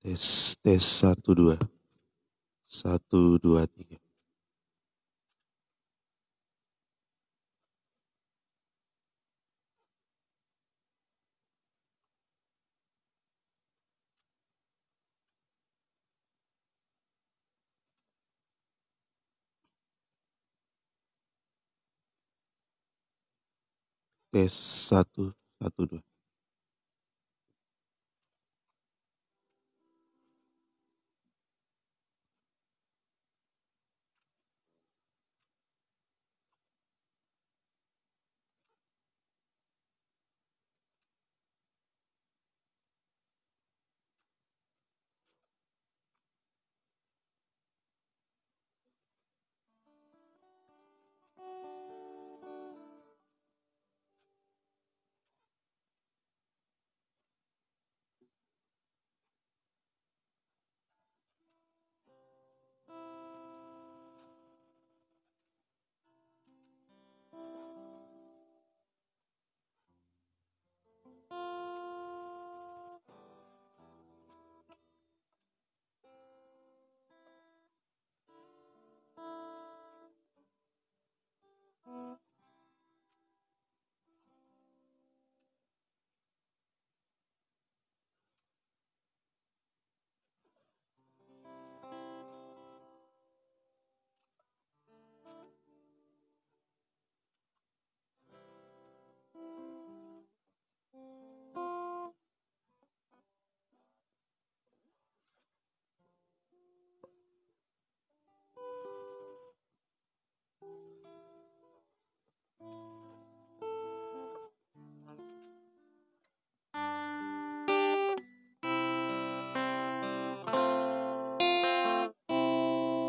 Tes 1 2 1 2 3. Tes 1 1 2.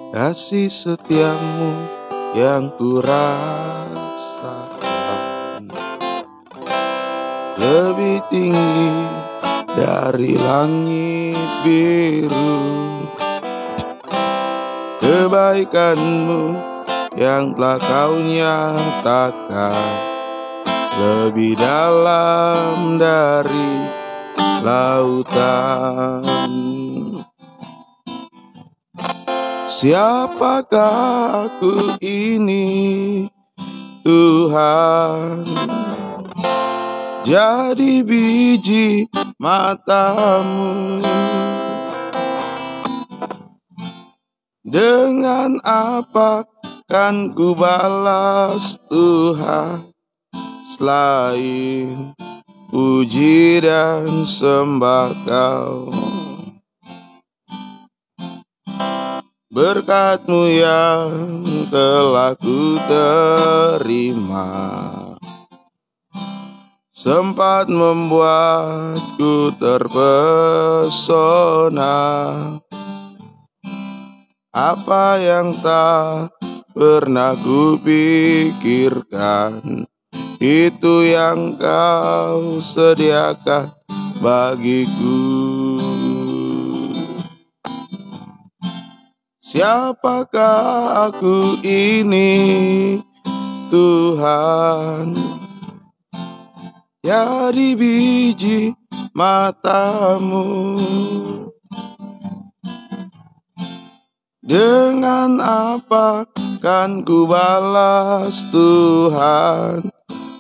Kasih setiamu yang ku rasakan lebih tinggi dari langit biru. Kebaikanmu yang telah kau nyatakan lebih dalam dari lautan. Siapakah aku ini, Tuhan? Jadi biji matamu. Dengan apa kan ku balas, Tuhan, selain puji dan sembah Kau? Berkat-Mu yang telah ku terima sempat membuatku terpesona. Apa yang tak pernah ku pikirkan, itu yang Kau sediakan bagiku. Siapakah aku ini, Tuhan? Jadi biji matamu. Dengan apa kan ku balas, Tuhan,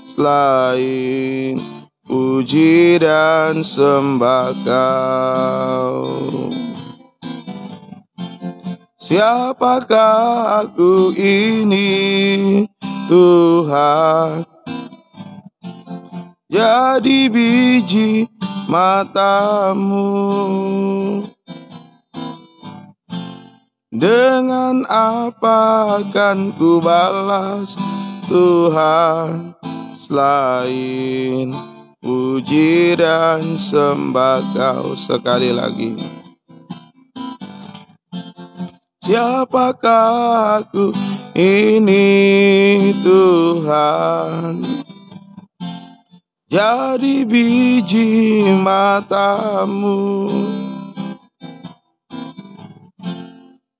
selain puji dan sembah Kau? Siapakah aku ini, Tuhan? Jadi biji matamu. Dengan apa akan ku balas, Tuhan, selain puji dan sembah Kau? Sekali lagi. Siapakah aku ini, Tuhan? Jadi biji matamu.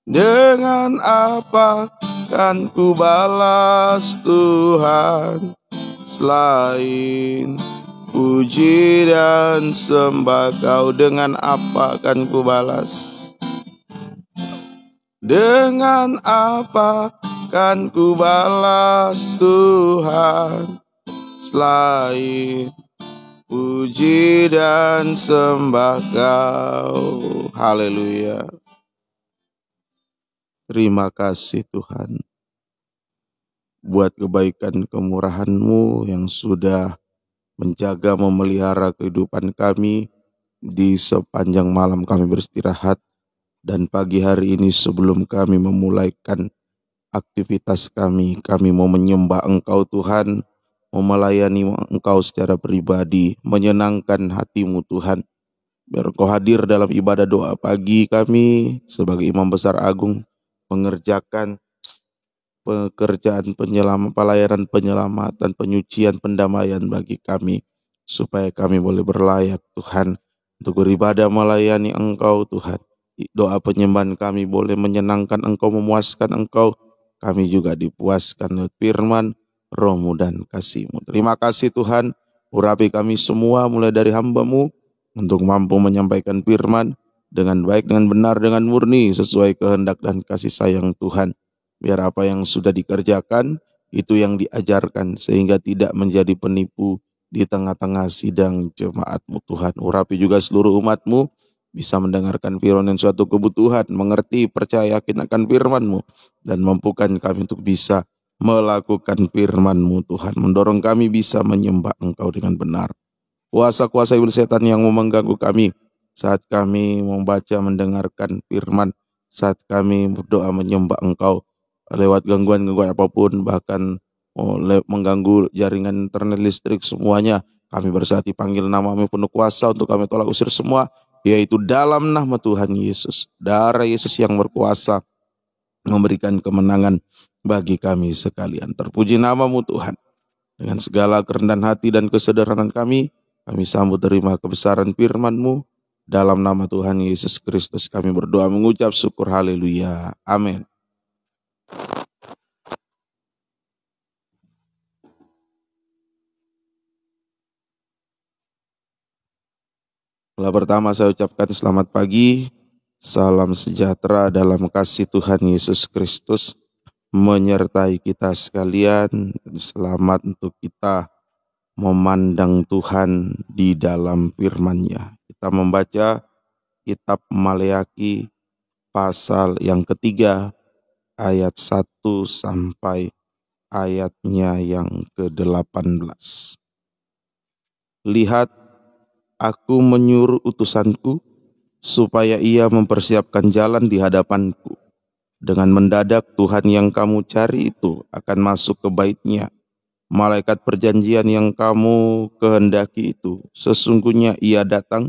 Dengan apa kan ku balas, Tuhan, selain puji dan sembah Kau. Dengan apa akan ku balas? Dengan apa kan ku balas Tuhan, selain puji dan sembah Kau. Haleluya. Terima kasih Tuhan buat kebaikan kemurahan-Mu yang sudah menjaga memelihara kehidupan kami di sepanjang malam kami beristirahat. Dan pagi hari ini sebelum kami memulaikan aktivitas kami mau menyembah Engkau Tuhan, mau melayani Engkau secara pribadi, menyenangkan hati-Mu Tuhan. Biar Engkau hadir dalam ibadah doa pagi kami sebagai Imam Besar Agung, mengerjakan pekerjaan pelayanan penyelamatan, penyucian, pendamaian bagi kami, supaya kami boleh berlayak Tuhan untuk beribadah melayani Engkau Tuhan. Doa penyembahan kami boleh menyenangkan Engkau, memuaskan Engkau. Kami juga dipuaskan oleh firman, Roh-Mu dan kasih-Mu. Terima kasih Tuhan, urapi kami semua mulai dari hamba-Mu untuk mampu menyampaikan firman dengan baik, dengan benar, dengan murni sesuai kehendak dan kasih sayang Tuhan. Biar apa yang sudah dikerjakan itu yang diajarkan, sehingga tidak menjadi penipu di tengah-tengah sidang jemaat-Mu Tuhan. Urapi juga seluruh umat-Mu bisa mendengarkan firman dan suatu kebutuhan, mengerti, percaya, yakin akan firman-Mu, dan mampukan kami untuk bisa melakukan firman-Mu Tuhan. Mendorong kami bisa menyembah Engkau dengan benar. Kuasa-kuasa iblis setan yang mengganggu kami saat kami membaca, mendengarkan firman, saat kami berdoa menyembah Engkau, lewat gangguan-gangguan apapun, bahkan mengganggu jaringan internet, listrik, semuanya, kami bersatu panggil nama-Mu penuh kuasa untuk kami tolak usir semua, yaitu dalam nama Tuhan Yesus. Darah Yesus yang berkuasa memberikan kemenangan bagi kami sekalian. Terpuji nama-Mu Tuhan. Dengan segala kerendahan hati dan kesederhanaan kami sambut terima kebesaran firman-Mu. Dalam nama Tuhan Yesus Kristus kami berdoa mengucap syukur. Haleluya. Amin. Pertama saya ucapkan selamat pagi, salam sejahtera dalam kasih Tuhan Yesus Kristus menyertai kita sekalian. Selamat untuk kita memandang Tuhan di dalam firman-Nya. Kita membaca kitab Maleaki pasal yang ketiga, ayat 1 sampai ayatnya yang ke-18. Lihat, Aku menyuruh utusanku supaya ia mempersiapkan jalan di hadapanku. Dengan mendadak Tuhan yang kamu cari itu akan masuk ke bait-Nya. Malaikat perjanjian yang kamu kehendaki itu, sesungguhnya ia datang,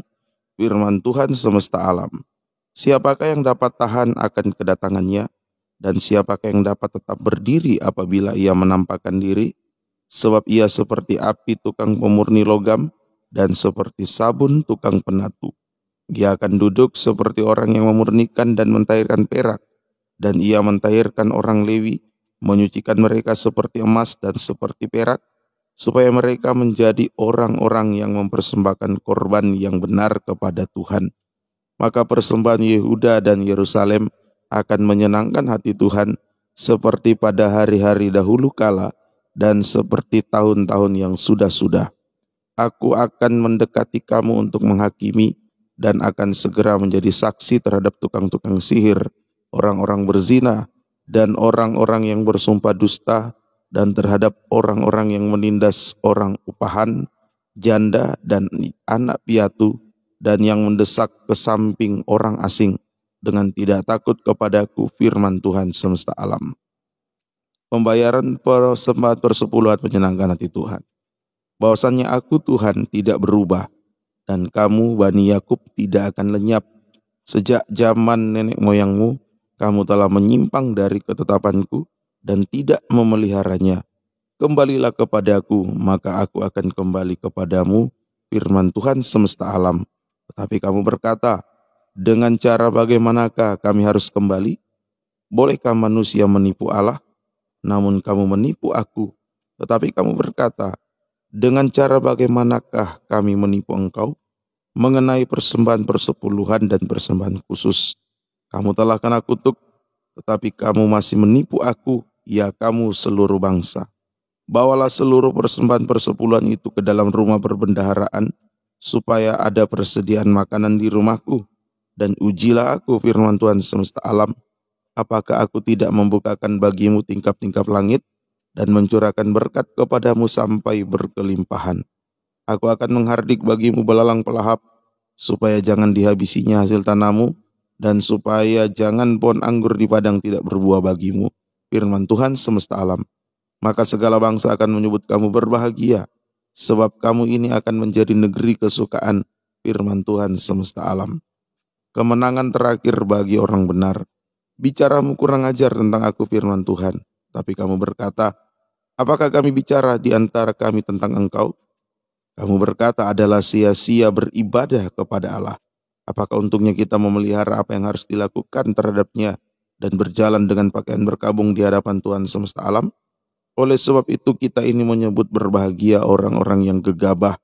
firman Tuhan semesta alam. Siapakah yang dapat tahan akan kedatangannya? Dan siapakah yang dapat tetap berdiri apabila ia menampakkan diri? Sebab ia seperti api tukang pemurni logam, dan seperti sabun tukang penatu. Ia akan duduk seperti orang yang memurnikan dan mentahirkan perak, dan ia mentahirkan orang Lewi, menyucikan mereka seperti emas dan seperti perak, supaya mereka menjadi orang-orang yang mempersembahkan korban yang benar kepada Tuhan. Maka persembahan Yehuda dan Yerusalem akan menyenangkan hati Tuhan, seperti pada hari-hari dahulu kala, dan seperti tahun-tahun yang sudah-sudah. Aku akan mendekati kamu untuk menghakimi dan akan segera menjadi saksi terhadap tukang-tukang sihir, orang-orang berzina, dan orang-orang yang bersumpah dusta, dan terhadap orang-orang yang menindas orang upahan, janda dan anak piatu, dan yang mendesak ke samping orang asing dengan tidak takut kepadaku, firman Tuhan semesta alam. Pembayaran persembahan persepuluhan menyenangkan hati Tuhan. Bahwasannya aku Tuhan tidak berubah, dan kamu Bani Yakub tidak akan lenyap. Sejak zaman nenek moyangmu, kamu telah menyimpang dari ketetapanku dan tidak memeliharanya. Kembalilah kepadaku, maka aku akan kembali kepadamu, firman Tuhan semesta alam. Tetapi kamu berkata, dengan cara bagaimanakah kami harus kembali? Bolehkah manusia menipu Allah? Namun kamu menipu aku. Tetapi kamu berkata, Dengan cara bagaimanakah kami menipu engkau? Mengenai persembahan persepuluhan dan persembahan khusus. Kamu telah kena kutuk, tetapi kamu masih menipu aku, ya kamu seluruh bangsa. Bawalah seluruh persembahan persepuluhan itu ke dalam rumah perbendaharaan, supaya ada persediaan makanan di rumahku. Dan ujilah aku, firman Tuhan semesta alam, apakah aku tidak membukakan bagimu tingkap-tingkap langit, dan mencurahkan berkat kepadamu sampai berkelimpahan. Aku akan menghardik bagimu belalang pelahap, supaya jangan dihabisinya hasil tanahmu, dan supaya jangan pohon anggur di padang tidak berbuah bagimu, firman Tuhan semesta alam. Maka segala bangsa akan menyebut kamu berbahagia, sebab kamu ini akan menjadi negeri kesukaan, firman Tuhan semesta alam. Kemenangan terakhir bagi orang benar. Bicaramu kurang ajar tentang aku, firman Tuhan. Tapi kamu berkata, apakah kami bicara di antara kami tentang engkau? Kamu berkata adalah sia-sia beribadah kepada Allah. Apakah untungnya kita memelihara apa yang harus dilakukan terhadapnya dan berjalan dengan pakaian berkabung di hadapan Tuhan semesta alam? Oleh sebab itu kita ini menyebut berbahagia orang-orang yang gegabah,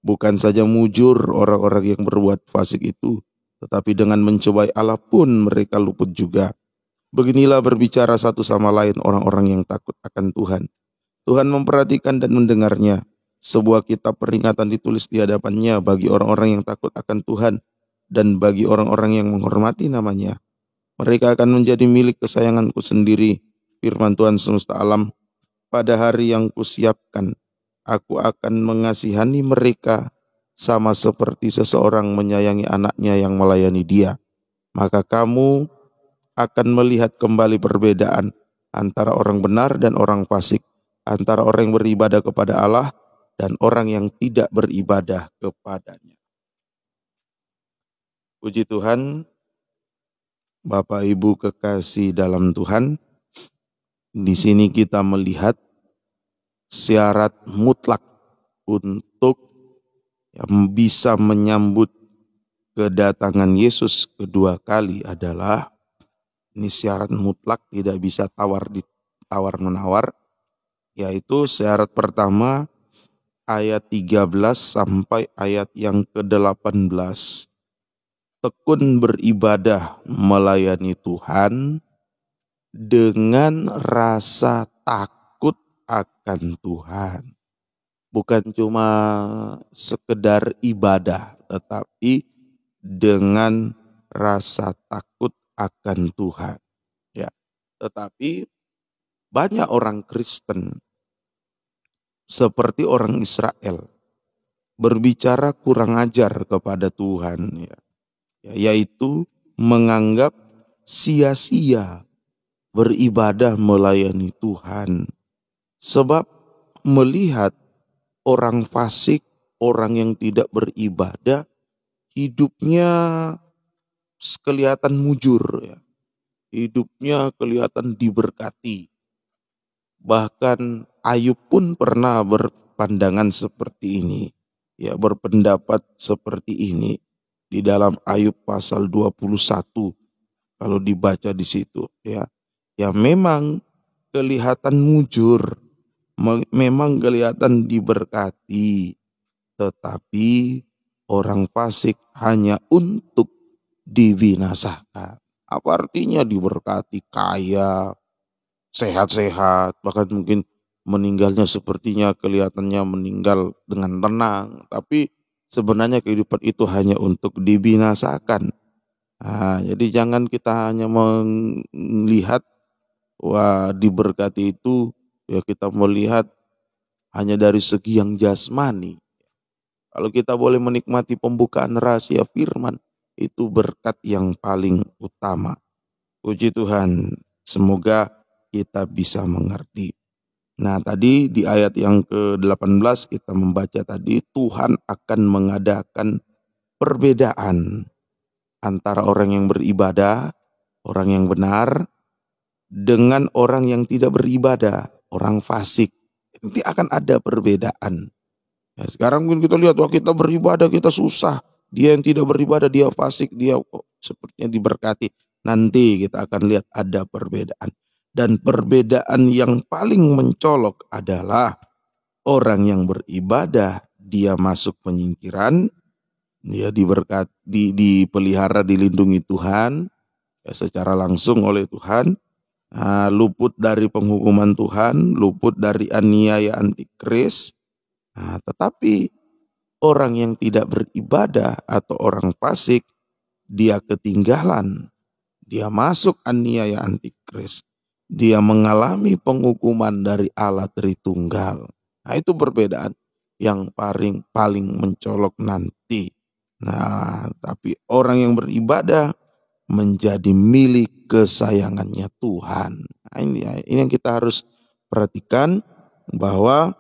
bukan saja mujur orang-orang yang berbuat fasik itu, tetapi dengan mencobai Allah pun mereka luput juga. Beginilah berbicara satu sama lain orang-orang yang takut akan Tuhan. Tuhan memperhatikan dan mendengarnya. Sebuah kitab peringatan ditulis di hadapannya bagi orang-orang yang takut akan Tuhan dan bagi orang-orang yang menghormati namanya. Mereka akan menjadi milik kesayanganku sendiri, firman Tuhan semesta alam. Pada hari yang kusiapkan, aku akan mengasihani mereka sama seperti seseorang menyayangi anaknya yang melayani dia. Maka kamu akan melihat kembali perbedaan antara orang benar dan orang fasik, antara orang yang beribadah kepada Allah dan orang yang tidak beribadah kepadanya. Puji Tuhan, Bapak Ibu kekasih dalam Tuhan, di sini kita melihat syarat mutlak untuk yang bisa menyambut kedatangan Yesus kedua kali adalah, ini syarat mutlak, tidak bisa tawar-menawar, yaitu syarat pertama ayat 13 sampai ayat yang ke-18. Tekun beribadah melayani Tuhan dengan rasa takut akan Tuhan. Bukan cuma sekedar ibadah, tetapi dengan rasa takut akan Tuhan. Ya, tetapi banyak orang Kristen seperti orang Israel berbicara kurang ajar kepada Tuhan, yaitu menganggap sia-sia beribadah melayani Tuhan, sebab melihat orang fasik, orang yang tidak beribadah, hidupnya kelihatan mujur, hidupnya kelihatan diberkati. Bahkan Ayub pun pernah berpandangan seperti ini, berpendapat seperti ini di dalam Ayub pasal 21. Kalau dibaca di situ, ya memang kelihatan mujur, memang kelihatan diberkati, tetapi orang fasik hanya untuk dibinasakan. Apa artinya diberkati, kaya, sehat-sehat, bahkan mungkin meninggalnya sepertinya kelihatannya meninggal dengan tenang, tapi sebenarnya kehidupan itu hanya untuk dibinasakan. Nah, jadi jangan kita hanya melihat wah diberkati itu, ya kita melihat hanya dari segi yang jasmani. Kalau kita boleh menikmati pembukaan rahasia firman, itu berkat yang paling utama. Puji Tuhan, semoga kita bisa mengerti. Nah, tadi di ayat yang ke-18 kita membaca tadi, Tuhan akan mengadakan perbedaan antara orang yang beribadah, orang yang benar, dengan orang yang tidak beribadah, orang fasik. Nanti akan ada perbedaan. Ya, sekarang mungkin kita lihat, wah kita beribadah kita susah. Dia yang tidak beribadah, dia fasik, dia kok sepertinya diberkati. Nanti kita akan lihat ada perbedaan. Dan perbedaan yang paling mencolok adalah Orang yang beribadah, dia masuk penyingkiran, dia dipelihara, dilindungi Tuhan, ya, secara langsung oleh Tuhan, luput dari penghukuman Tuhan, luput dari aniaya antikris. Tetapi orang yang tidak beribadah atau orang fasik, dia ketinggalan, dia masuk aniaya antikris, dia mengalami penghukuman dari Allah Tritunggal. Itu perbedaan yang paling mencolok nanti. Tapi orang yang beribadah menjadi milik kesayangannya Tuhan. Ini yang kita harus perhatikan, bahwa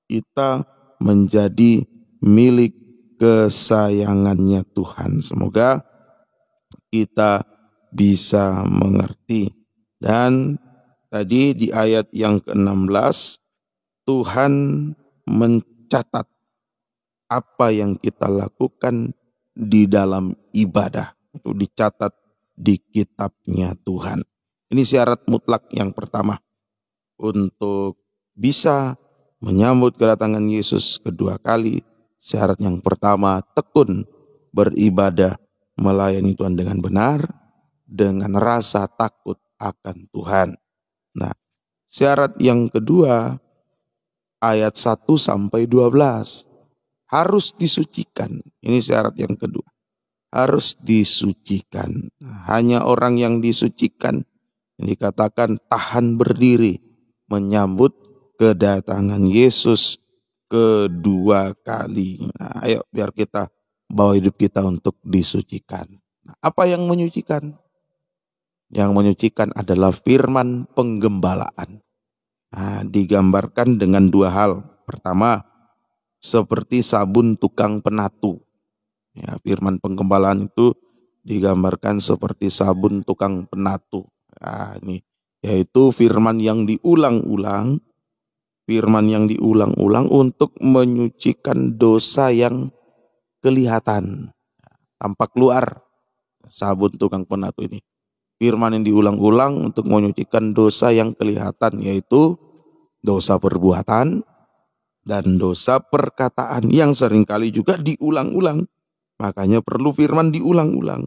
kita menjadi milik kesayangannya Tuhan. Semoga kita bisa mengerti. Dan tadi di ayat yang ke-16, Tuhan mencatat apa yang kita lakukan di dalam ibadah. Itu dicatat di kitabnya Tuhan. Ini syarat mutlak yang pertama untuk bisa menyambut kedatangan Yesus kedua kali. Syarat yang pertama, tekun beribadah, melayani Tuhan dengan benar, dengan rasa takut akan Tuhan. Syarat yang kedua, ayat 1 sampai 12, harus disucikan. Ini syarat yang kedua, harus disucikan. Hanya orang yang disucikan, yang dikatakan tahan berdiri menyambut kedatangan Yesus kedua kali. Ayo biar kita bawa hidup kita untuk disucikan. Apa yang menyucikan? Yang menyucikan adalah firman penggembalaan. Digambarkan dengan dua hal. Pertama, seperti sabun tukang penatu. Ya, firman penggembalaan itu digambarkan seperti sabun tukang penatu. Ini yaitu firman yang diulang-ulang, untuk menyucikan dosa yang kelihatan, tampak luar. Sabun tukang penatu ini, firman yang diulang-ulang untuk menyucikan dosa yang kelihatan, yaitu dosa perbuatan dan dosa perkataan yang seringkali juga diulang-ulang. Makanya perlu firman diulang-ulang.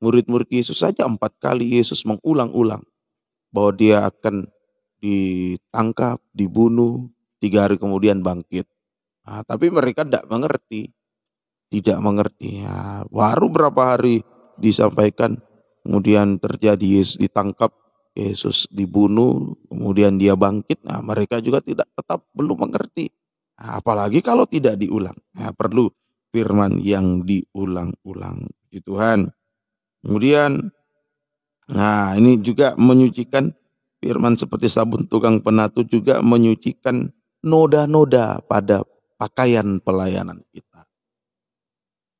Murid-murid Yesus saja 4 kali Yesus mengulang-ulang bahwa dia akan ditangkap, dibunuh, 3 hari kemudian bangkit. Tapi mereka tidak mengerti. Baru berapa hari disampaikan, kemudian terjadi Yesus ditangkap, Yesus dibunuh, kemudian dia bangkit. Mereka juga tetap belum mengerti. Apalagi kalau tidak diulang. Perlu firman yang diulang-ulang. Puji Tuhan. Kemudian, ini juga menyucikan, firman seperti sabun tukang penatu juga menyucikan noda-noda pada pakaian pelayanan kita.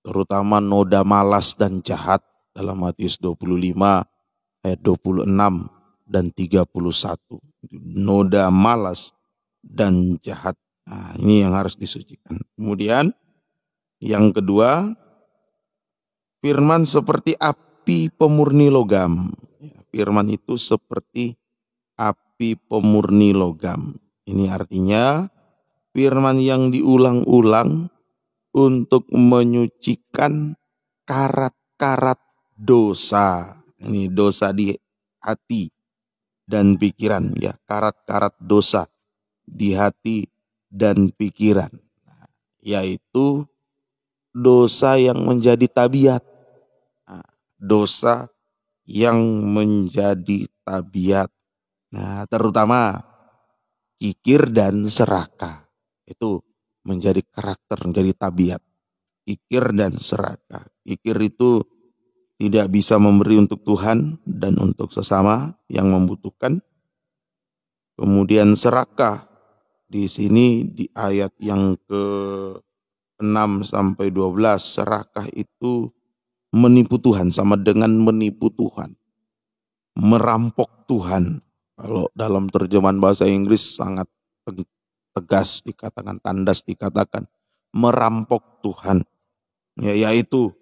Terutama noda malas dan jahat dalam Matius 25 ayat 26 dan 31. Noda malas dan jahat. Ini yang harus disucikan. Kemudian yang kedua, firman seperti api pemurni logam. Firman itu seperti api pemurni logam. Ini artinya firman yang diulang-ulang untuk menyucikan karat-karat dosa. Ini dosa di hati dan pikiran, ya, karat-karat dosa di hati dan pikiran, yaitu dosa yang menjadi tabiat. Dosa yang menjadi tabiat. Terutama kikir dan serakah. Itu menjadi karakter, menjadi tabiat. Kikir dan serakah. Kikir itu tidak bisa memberi untuk Tuhan dan untuk sesama yang membutuhkan. Kemudian serakah di sini di ayat yang ke-6 sampai 12, serakah itu menipu Tuhan, sama dengan menipu Tuhan. Merampok Tuhan. Kalau dalam terjemahan bahasa Inggris sangat tegas dikatakan, tandas dikatakan, merampok Tuhan. Yaitu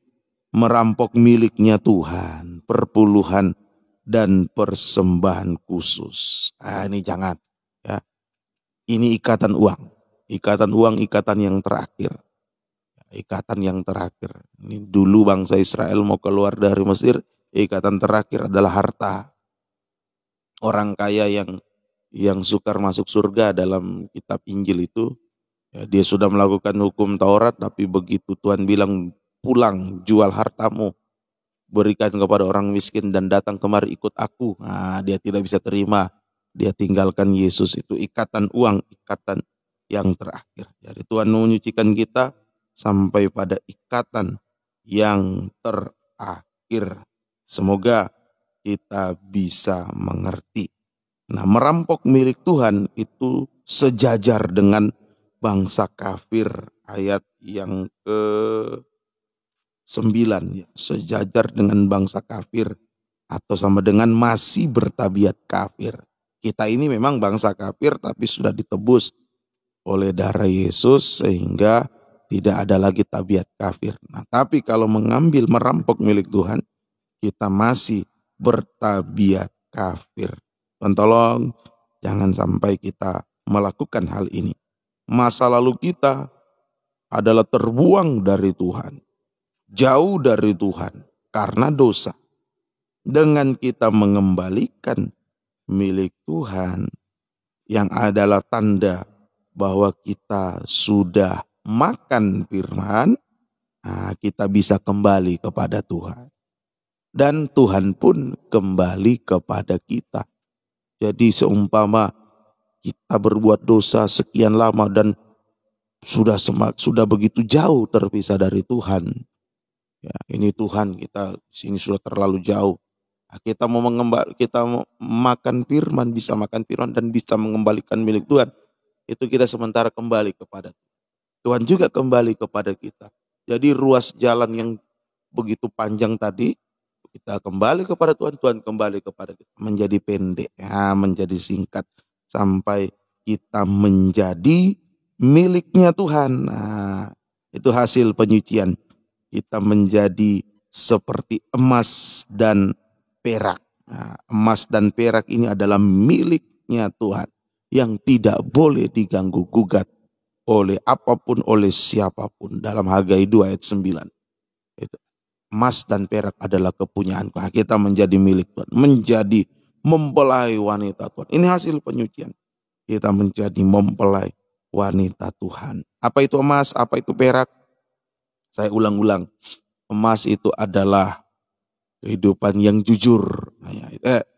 merampok miliknya Tuhan, perpuluhan dan persembahan khusus. Ini jangan, ya. Ini ikatan uang. Ikatan uang, ikatan yang terakhir. Ikatan yang terakhir. Ini dulu bangsa Israel mau keluar dari Mesir, ikatan terakhir adalah harta. Orang kaya yang sukar masuk surga dalam kitab Injil itu, ya, dia sudah melakukan hukum Taurat, tapi begitu Tuhan bilang pulang, jual hartamu, berikan kepada orang miskin dan datang kemari ikut aku. Nah, dia tidak bisa terima. Dia tinggalkan Yesus. Itu ikatan uang, ikatan yang terakhir. Jadi Tuhan menyucikan kita sampai pada ikatan yang terakhir. Semoga kita bisa mengerti. Nah, merampok milik Tuhan itu sejajar dengan bangsa kafir, ayat yang ke-9, ya, sejajar dengan bangsa kafir atau sama dengan masih bertabiat kafir. Kita ini memang bangsa kafir tapi sudah ditebus oleh darah Yesus sehingga tidak ada lagi tabiat kafir. Nah, tapi kalau mengambil merampok milik Tuhan, kita masih bertabiat kafir. Tuhan tolong jangan sampai kita melakukan hal ini. Masa lalu kita adalah terbuang dari Tuhan, jauh dari Tuhan karena dosa. Dengan kita mengembalikan milik Tuhan yang adalah tanda bahwa kita sudah makan firman, nah, kita bisa kembali kepada Tuhan. Dan Tuhan pun kembali kepada kita. Jadi seumpama kita berbuat dosa sekian lama dan sudah begitu jauh terpisah dari Tuhan. Ya, ini Tuhan kita sini sudah terlalu jauh. Nah, kita mau makan firman, bisa makan firman dan bisa mengembalikan milik Tuhan. Itu kita sementara kembali kepada Tuhan. Tuhan juga kembali kepada kita. Jadi ruas jalan yang begitu panjang tadi, kita kembali kepada Tuhan, Tuhan kembali kepada kita. Menjadi pendek, ya, menjadi singkat. Sampai kita menjadi miliknya Tuhan. Nah, itu hasil penyucian. Kita menjadi seperti emas dan perak. Nah, emas dan perak ini adalah miliknya Tuhan yang tidak boleh diganggu gugat oleh apapun, oleh siapapun. Dalam Hagai 2 ayat 9. Itu. Emas dan perak adalah kepunyaan. Nah, kita menjadi milik Tuhan. Menjadi mempelai wanita Tuhan. Ini hasil penyucian. Kita menjadi mempelai wanita Tuhan. Apa itu emas? Apa itu perak? Saya ulang-ulang. Emas itu adalah kehidupan yang jujur.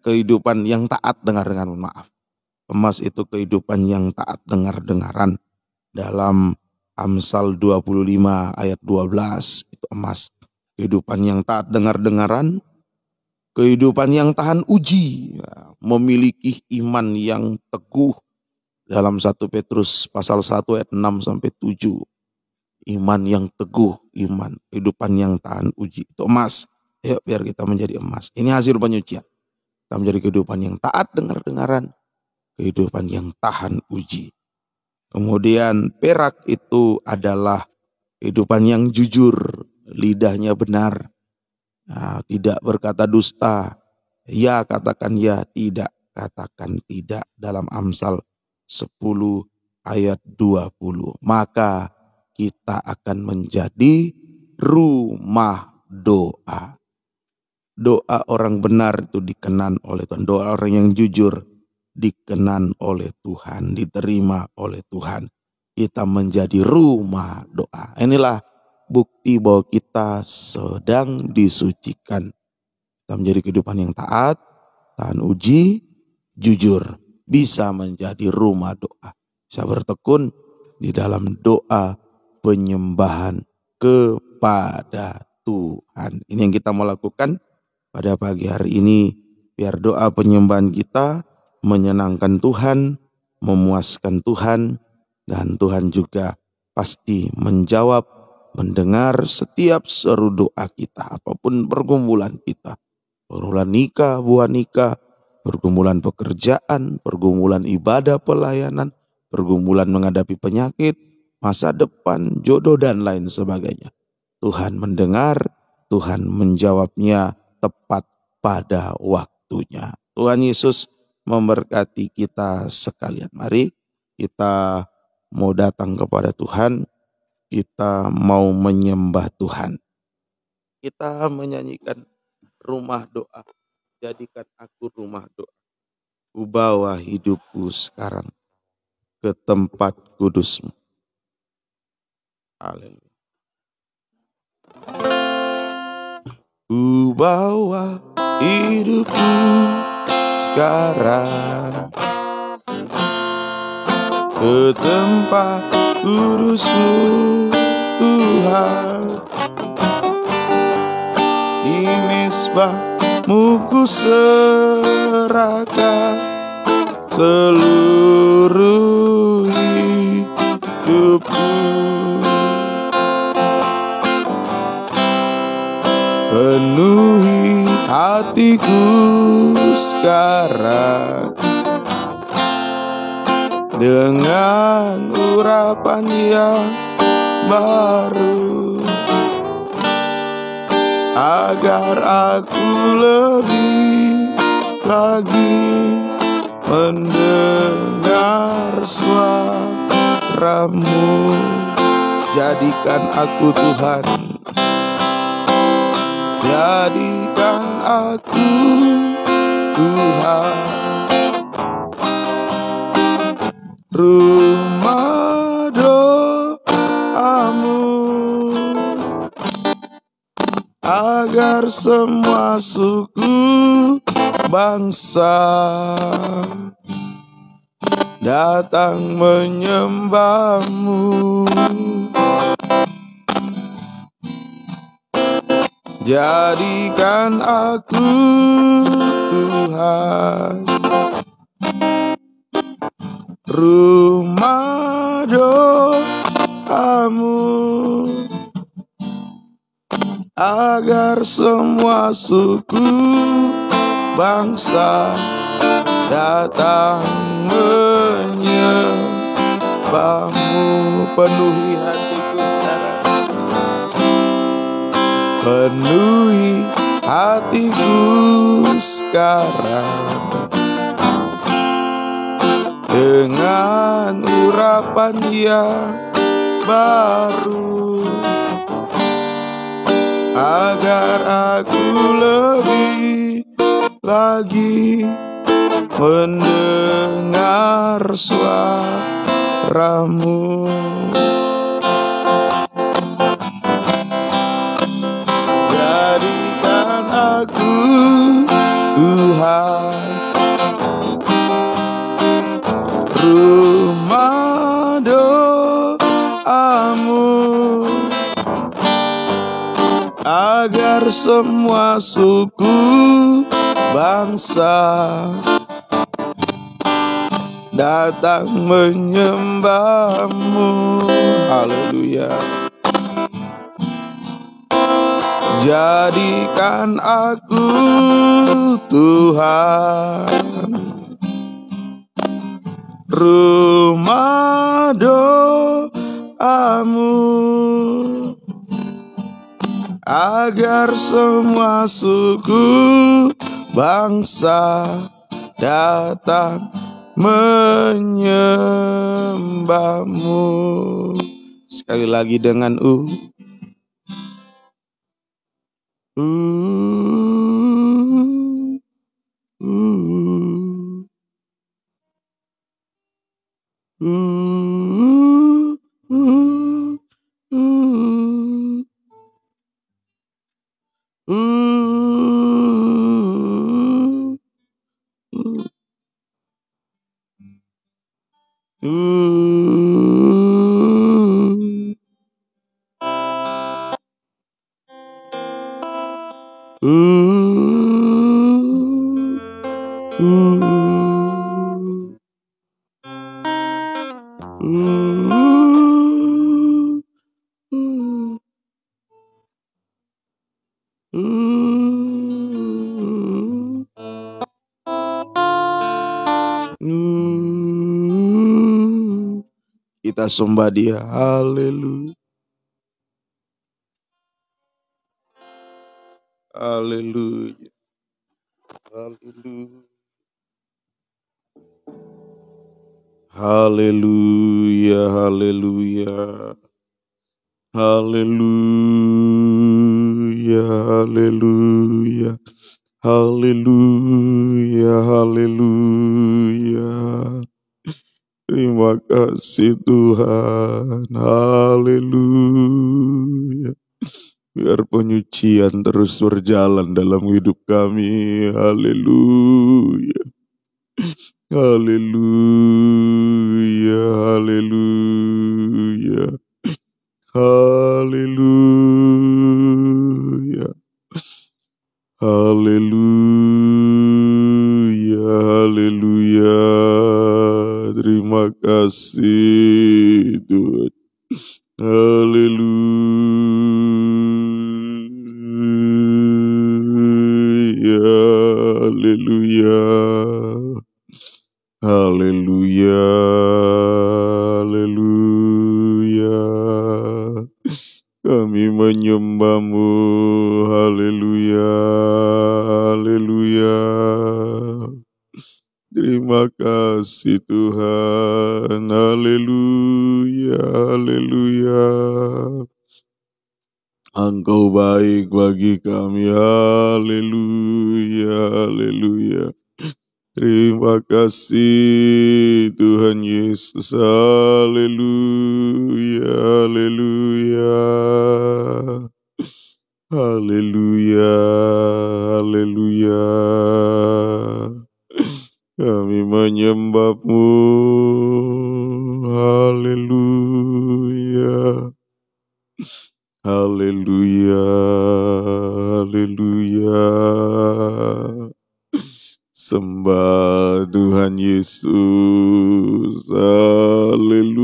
Kehidupan yang taat, dengar-dengar, maaf. Emas itu kehidupan yang taat, dengar-dengaran. Dalam Amsal 25 ayat 12 itu emas. Kehidupan yang taat, dengar-dengaran. Kehidupan yang tahan uji. Memiliki iman yang teguh. Dalam 1 Petrus pasal 1 ayat 6 sampai 7. Iman yang teguh, iman, kehidupan yang tahan uji. Itu emas. Yuk biar kita menjadi emas. Ini hasil penyucian. Kita menjadi kehidupan yang taat, dengar-dengaran. Kehidupan yang tahan uji. Kemudian perak itu adalah kehidupan yang jujur. Lidahnya benar. Nah, tidak berkata dusta. Ya katakan ya, tidak katakan tidak. Dalam Amsal 10 ayat 20. Maka kita akan menjadi rumah doa. Doa orang benar itu dikenan oleh Tuhan. Doa orang yang jujur dikenan oleh Tuhan, diterima oleh Tuhan. Kita menjadi rumah doa. Inilah bukti bahwa kita sedang disucikan. Kita menjadi kehidupan yang taat, tahan uji, jujur. Bisa menjadi rumah doa. Bisa bertekun di dalam doa penyembahan kepada Tuhan. Ini yang kita mau lakukan pada pagi hari ini. Biar doa penyembahan kita menyenangkan Tuhan, memuaskan Tuhan, dan Tuhan juga pasti menjawab, mendengar setiap seru doa kita, apapun pergumulan kita. Pergumulan nikah, buah nikah, pergumulan pekerjaan, pergumulan ibadah pelayanan, pergumulan menghadapi penyakit, masa depan, jodoh, dan lain sebagainya. Tuhan mendengar, Tuhan menjawabnya tepat pada waktunya. Tuhan Yesus memberkati kita sekalian. Mari kita mau datang kepada Tuhan, kita mau menyembah Tuhan. Kita menyanyikan rumah doa, jadikan aku rumah doa. Ku bawa hidupku sekarang ke tempat kudus-Mu. Haleluya. Ku bawa hidupku sekarang ke tempat kudus-Mu, Tuhan. Di mezbah-Mu ku serahkan seluruh hidupku. Penuhi hatiku sekarang dengan urapan yang baru, agar aku lebih lagi mendengar suara-Mu. Jadikan aku Tuhan, jadikan aku Tuhan, rumah doa-Mu, agar semua suku bangsa datang menyembah-Mu. Jadikan aku Tuhan, rumah doa-Mu, agar semua suku bangsa datang menyembah-Mu. Penuhi hatiku sekarang, penuhi hatiku sekarang dengan urapan yang baru, agar aku lebih lagi mendengar suara-Mu. Jadikan aku Tuhan, rumah doa-Mu, agar semua suku bangsa datang menyembah-Mu. Haleluya. Jadikan aku Tuhan, rumah doa-Mu, agar semua suku bangsa datang menyembah-Mu. Sekali lagi dengan kita sembah Dia. Haleluya. Haleluya. Haleluya. Haleluya, haleluya. Haleluya, haleluya. Haleluya, haleluya. Terima kasih Tuhan. Haleluya. Biar penyucian terus berjalan dalam hidup kami. Haleluya. Haleluya, haleluya. Haleluya. Haleluya, haleluya. Terima kasih Tuhan. Haleluya, haleluya. Haleluya, haleluya. Kami menyembah-Mu. Haleluya, haleluya. Terima kasih Tuhan. Haleluya, haleluya. Engkau baik bagi kami. Haleluya, haleluya. Terima kasih Tuhan Yesus. Haleluya, haleluya. Haleluya, haleluya. Kami menyembah-Mu. Haleluya. Haleluya, haleluya. Sembah Tuhan Yesus. Haleluya,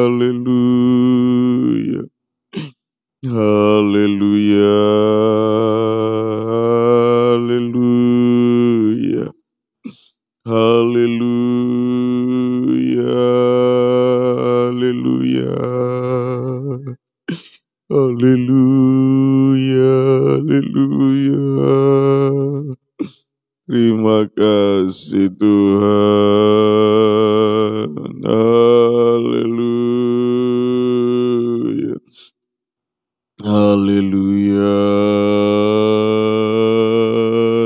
haleluya. Haleluya, haleluya. Haleluya, haleluya. Haleluya, haleluya. Terima kasih Tuhan. Haleluya. Haleluya.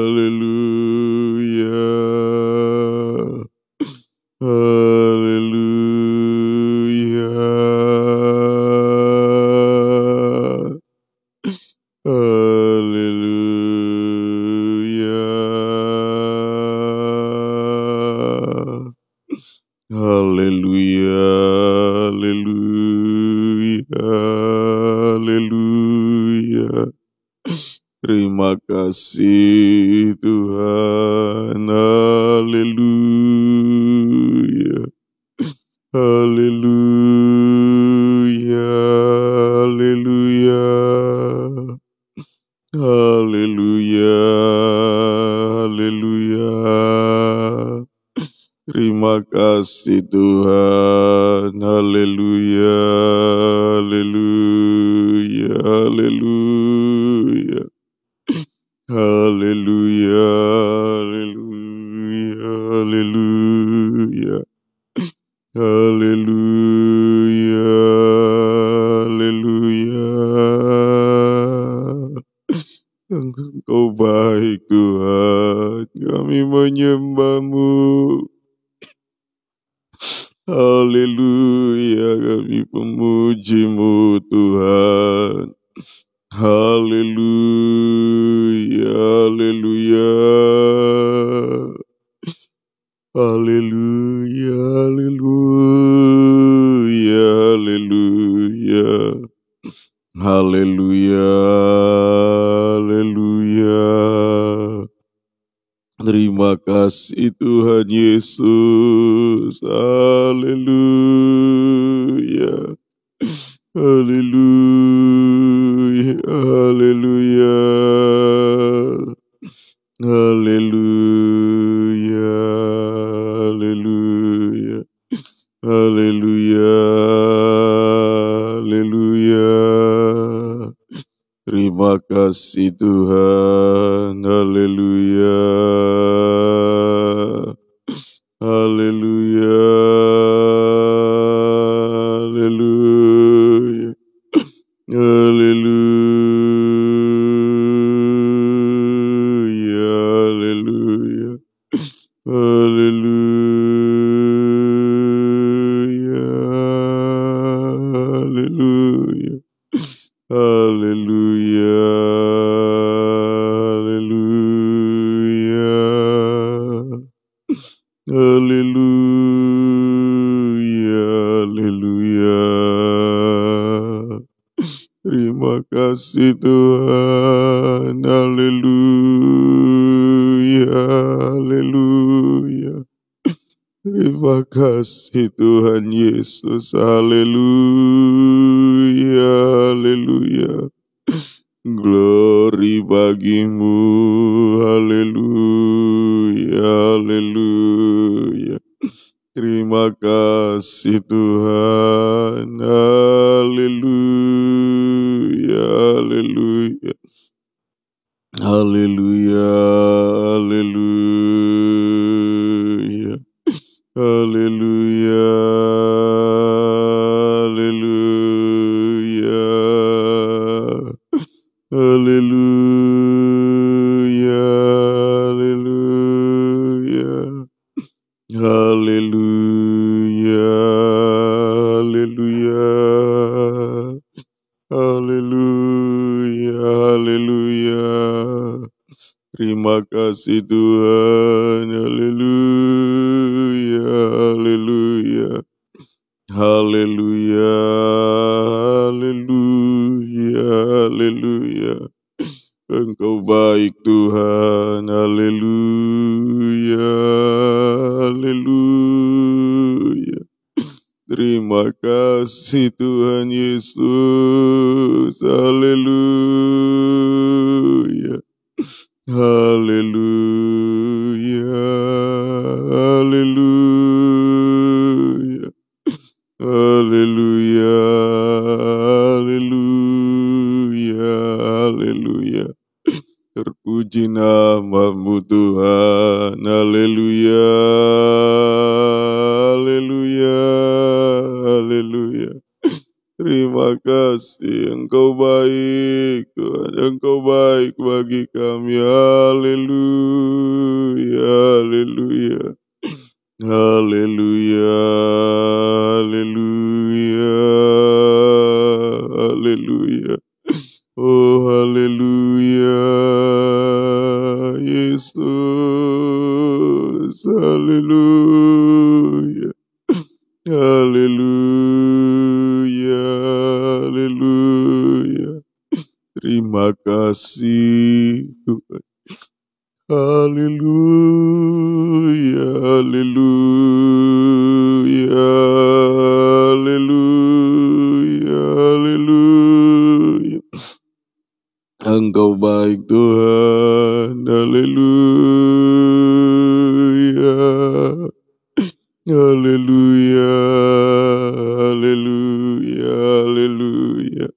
Haleluya. Haleluya. Haleluya. Haleluya. Haleluya. Haleluya. Terima kasih Tuhan. Haleluya. Haleluya. Haleluya. Haleluya. Haleluya. Terima kasih Tuhan. Haleluya. Haleluya. Haleluya. Haleluya. Haleluya. Haleluya. Haleluya. Haleluya. Engkau baik Tuhan. Kami menyembah-Mu. Haleluya, kami memuji-Mu Tuhan. Haleluya, haleluya. Haleluya, haleluya, haleluya. Haleluya, haleluya. Terima kasih Tuhan Yesus. Haleluya. Haleluya. Haleluya. Haleluya. Haleluya. Haleluya. Haleluya. Terima kasih Tuhan. Haleluya. Haleluya. Haleluya, haleluya. Terima kasih Tuhan. Haleluya, haleluya. Terima kasih Tuhan Yesus. Haleluya, haleluya. Glory bagimu. Haleluya, haleluya. Terima kasih Tuhan. Haleluya, haleluya. Haleluya, haleluya. Haleluya, haleluya. Haleluya, haleluya. Haleluya, haleluya. Haleluya, haleluya. Terima kasih Tuhan. Haleluya, haleluya. Haleluya, haleluya, haleluya. Engkau baik Tuhan. Haleluya, haleluya. Terima kasih Tuhan Yesus. Haleluya. Haleluya. Haleluya. Haleluya. Haleluya. Haleluya. Terpuji namamu Tuhan. Haleluya. Haleluya. Haleluya. Terima kasih, Engkau baik Tuhan, Engkau baik bagi kami. Haleluya, haleluya. Haleluya, haleluya, haleluya. Oh haleluya, Yesus, haleluya. Haleluya, haleluya. Terima kasih Tuhan. Haleluya, haleluya, haleluya, haleluya. Engkau baik Tuhan. Haleluya. Haleluya, haleluya, haleluya.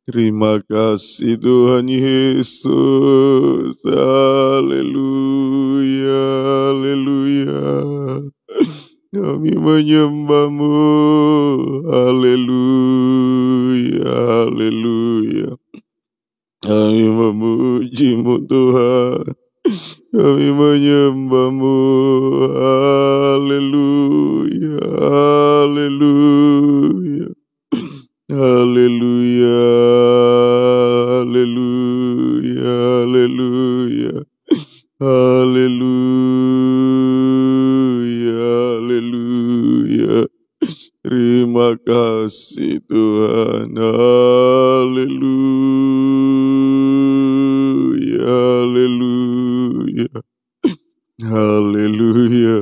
Terima kasih Tuhan Yesus. Haleluya, haleluya. Kami menyembah-Mu. Haleluya, haleluya. Kami memuji-Mu Tuhan. Kami menyembah-Mu. Haleluya, haleluya. Haleluya, haleluya, haleluya. Haleluya, haleluya. Terima kasih Tuhan. Haleluya, haleluya. Haleluya,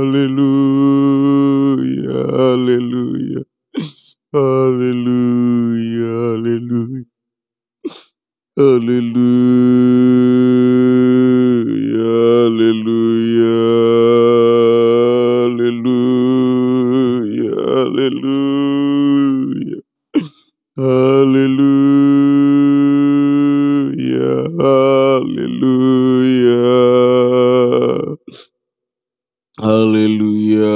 haleluya, haleluya. Haleluya, haleluya. Haleluya, haleluya. Haleluya, haleluya. Haleluya, haleluya. Haleluya,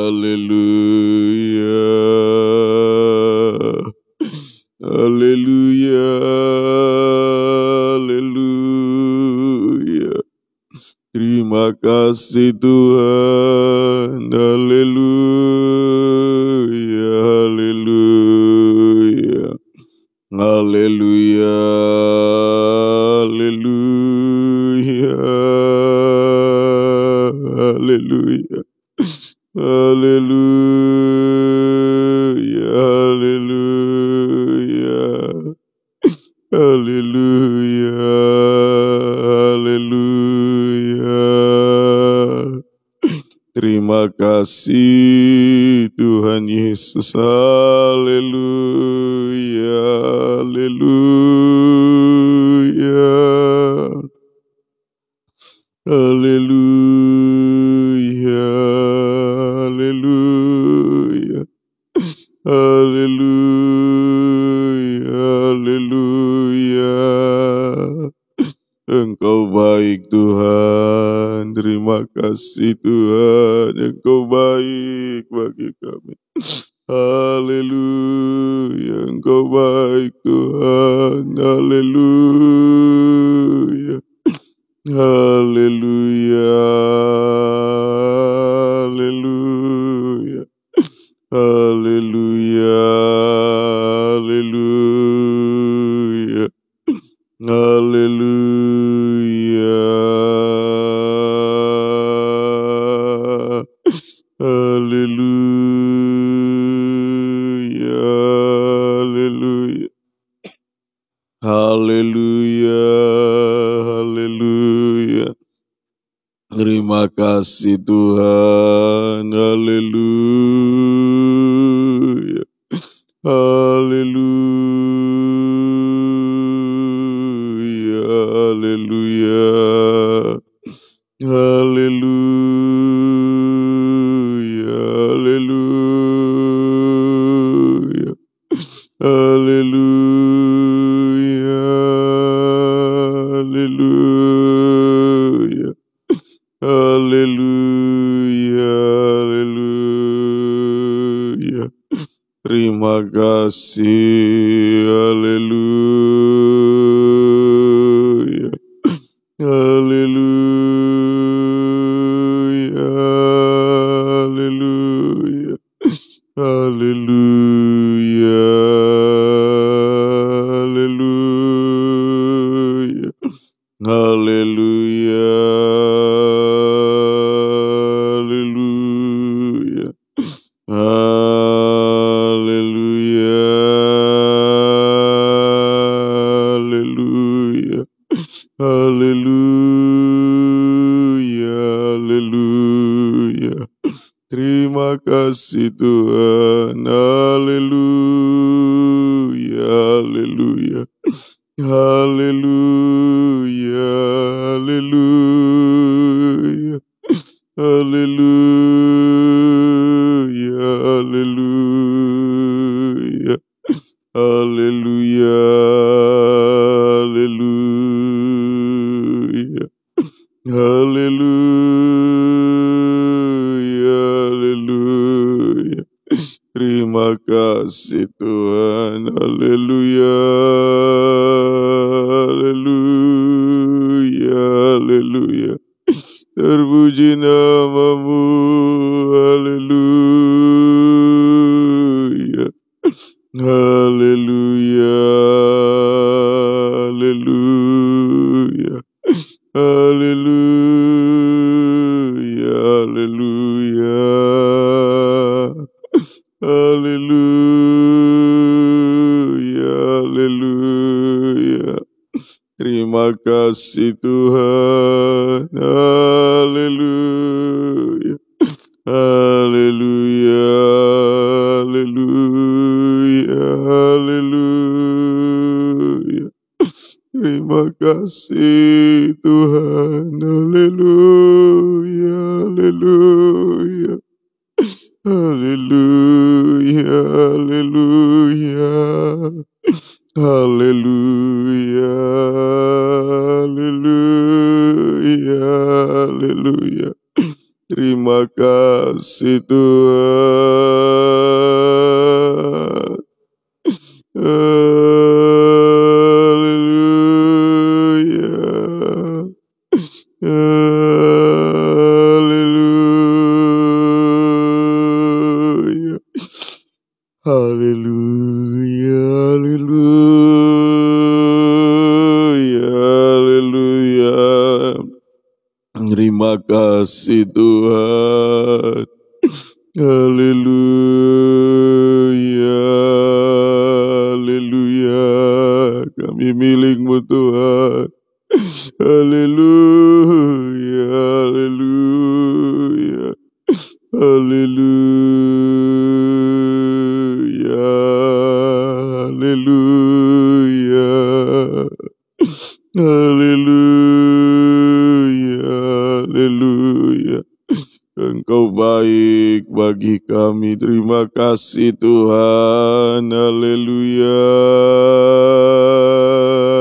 haleluya. Haleluya, haleluya. Terima kasih Tuhan. Haleluya, haleluya. Haleluya, haleluya. Terima kasih Tuhan Yesus. Haleluya, haleluya, haleluya, haleluya, haleluya, haleluya. Engkau baik Tuhan, terima kasih Tuhan, Engkau baik bagi kami. Haleluya, Engkau baik Tuhan, haleluya, haleluya, haleluya, haleluya, haleluya, haleluya, haleluya, haleluya, haleluya, haleluya. Terima kasih Tuhan, haleluya, haleluya, haleluya, haleluya, haleluya, haleluya, haleluya, haleluya, haleluya. Terima kasih, haleluya, haleluya, haleluya, haleluya, haleluya, haleluya, haleluya, haleluya, haleluya, haleluya, haleluya. Terima kasih Tuhan, haleluya, haleluya, haleluya, haleluya, haleluya, haleluya, haleluya, haleluya, haleluya, haleluya. Terima kasih Tuhan, haleluya, haleluya, haleluya. Terpuji namamu, haleluya, haleluya, haleluya, haleluya, haleluya, haleluya, haleluya. Terima kasih Tuhan, haleluya, haleluya, haleluya, haleluya. Terima kasih Tuhan, haleluya, haleluya, haleluya, haleluya, haleluya, haleluya, haleluya. Terima kasih Tuhan, haleluya, haleluya, haleluya, haleluya, haleluya. Terima kasih Tuhan, haleluya, haleluya. Kami milik-Mu Tuhan, haleluya, haleluya, Haleluya, haleluya, haleluya, haleluya. Engkau baik bagi kami, terima kasih Tuhan, haleluya,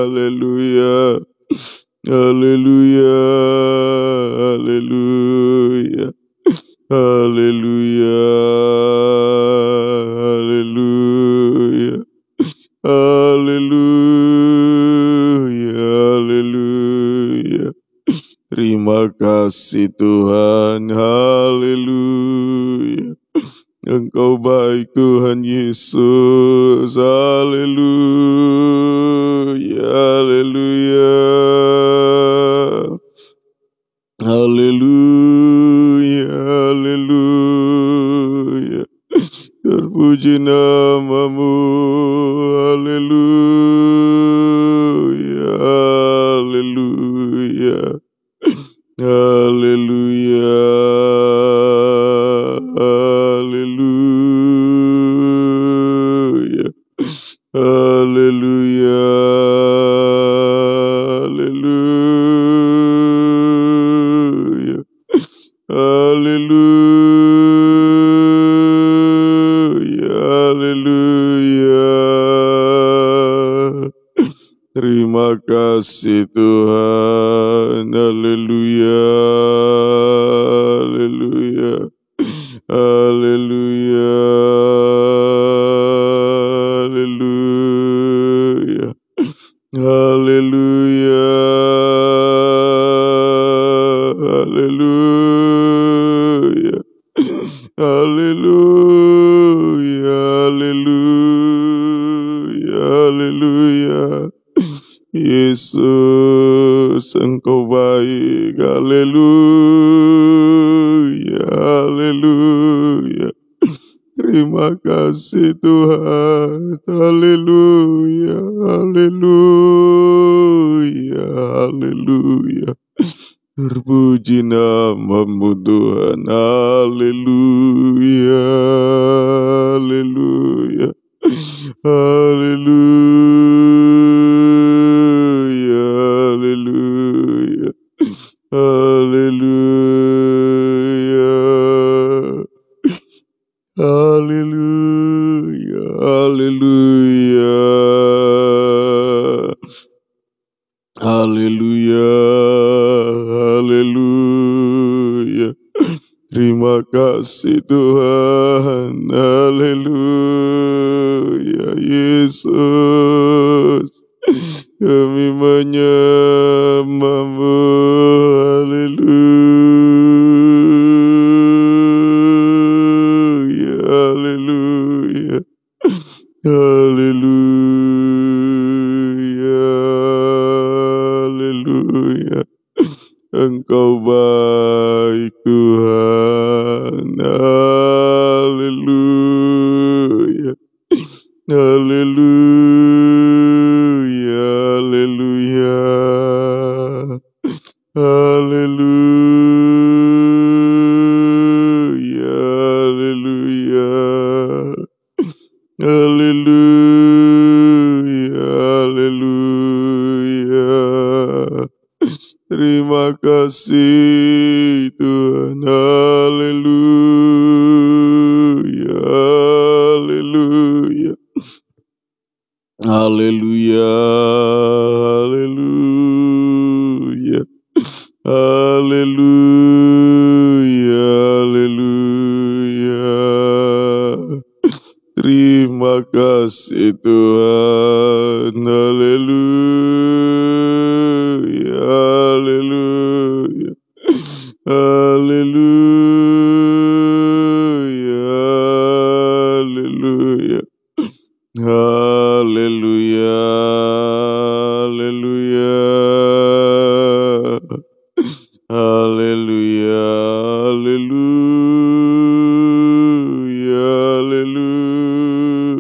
haleluya, haleluya, haleluya, haleluya, haleluya, haleluya, haleluya. Terima kasih Tuhan, haleluya. Engkau baik Tuhan Yesus, haleluya, haleluya, haleluya, haleluya. Terpuji namamu, haleluya, haleluya. Haleluya, haleluya, haleluya, haleluya, haleluya, haleluya. Terima kasih Tuhan, haleluya, haleluya, haleluya, haleluya, haleluya, haleluya, haleluya, haleluya, haleluya. Yesus, Engkau baik, haleluya, haleluya. Terima kasih Tuhan, haleluya, haleluya, haleluya. Terpuji namamu Tuhan, haleluya, haleluya, haleluya, haleluya, haleluya, haleluya, haleluya, haleluya, haleluya. Terima kasih Tuhan, haleluya, Yesus. Kami menyembahmu, haleluya, haleluya, haleluya, haleluya. Engkau baik Tuhan, haleluya, haleluya, haleluya, haleluya, haleluya, haleluya, haleluya. Terima kasih Tuhan, haleluya, haleluya, haleluya, haleluya, haleluya, haleluya. Terima kasih Tuhan, haleluya, haleluya, haleluya, haleluya, haleluya, haleluya, haleluya, haleluya,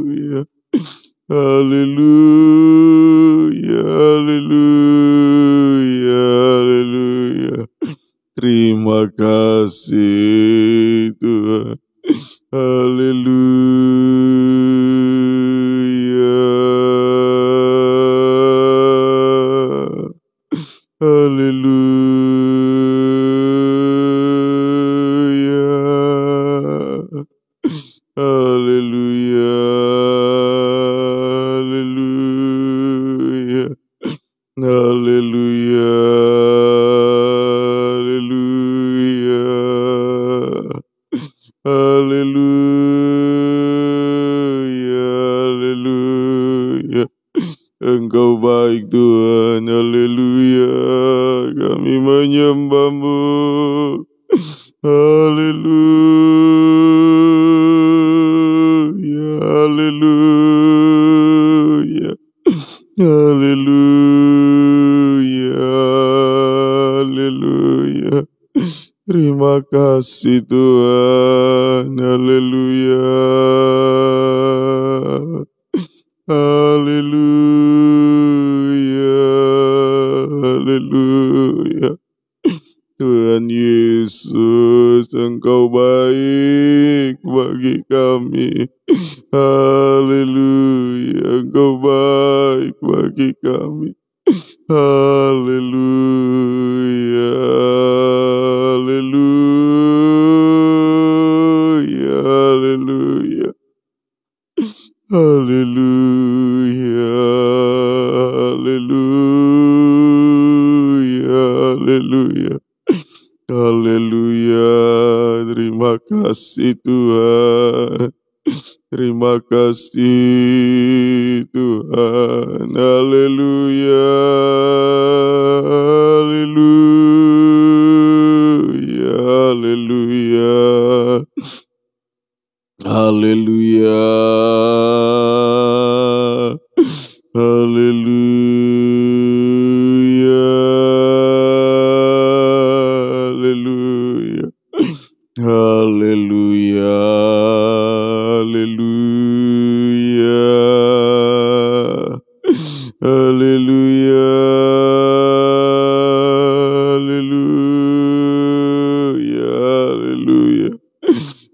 haleluya, Terima kasih Tuhan. Haleluya. Haleluya. Haleluya. Haleluya. Haleluya. Haleluya. Haleluya. Haleluya. Engkau baik Tuhan, haleluya, kami menyembah-Mu, haleluya, haleluya, haleluya, haleluya. Terima kasih Tuhan, haleluya. Haleluya, haleluya. Tuhan Yesus, Engkau baik bagi kami. Haleluya, Engkau baik bagi kami. Haleluya, haleluya, haleluya. Haleluya, haleluya, haleluya, haleluya. Terima kasih Tuhan, terima kasih Tuhan. Haleluya, haleluya, haleluya. Haleluya. Haleluya. Haleluya. Haleluya. Haleluya. Haleluya. Haleluya. Haleluya.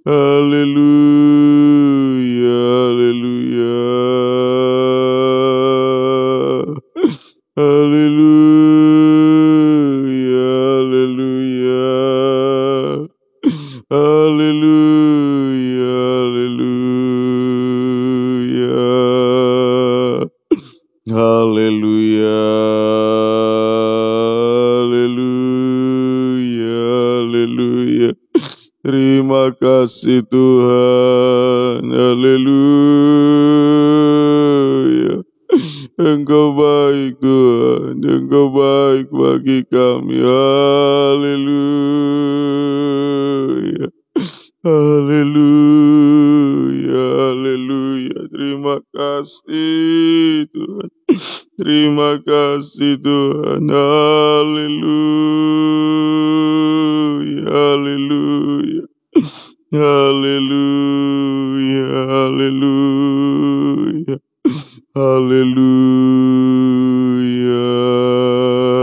Haleluya, haleluya. Haleluya, haleluya. Haleluya, haleluya. Haleluya. Haleluya, haleluya. Terima kasih Tuhan, haleluya. Engkau baik Tuhan, Engkau baik bagi kami, haleluya. Haleluya, haleluya. Terima kasih Tuhan, terima kasih Tuhan, haleluya, haleluya. Haleluya, haleluya, haleluya,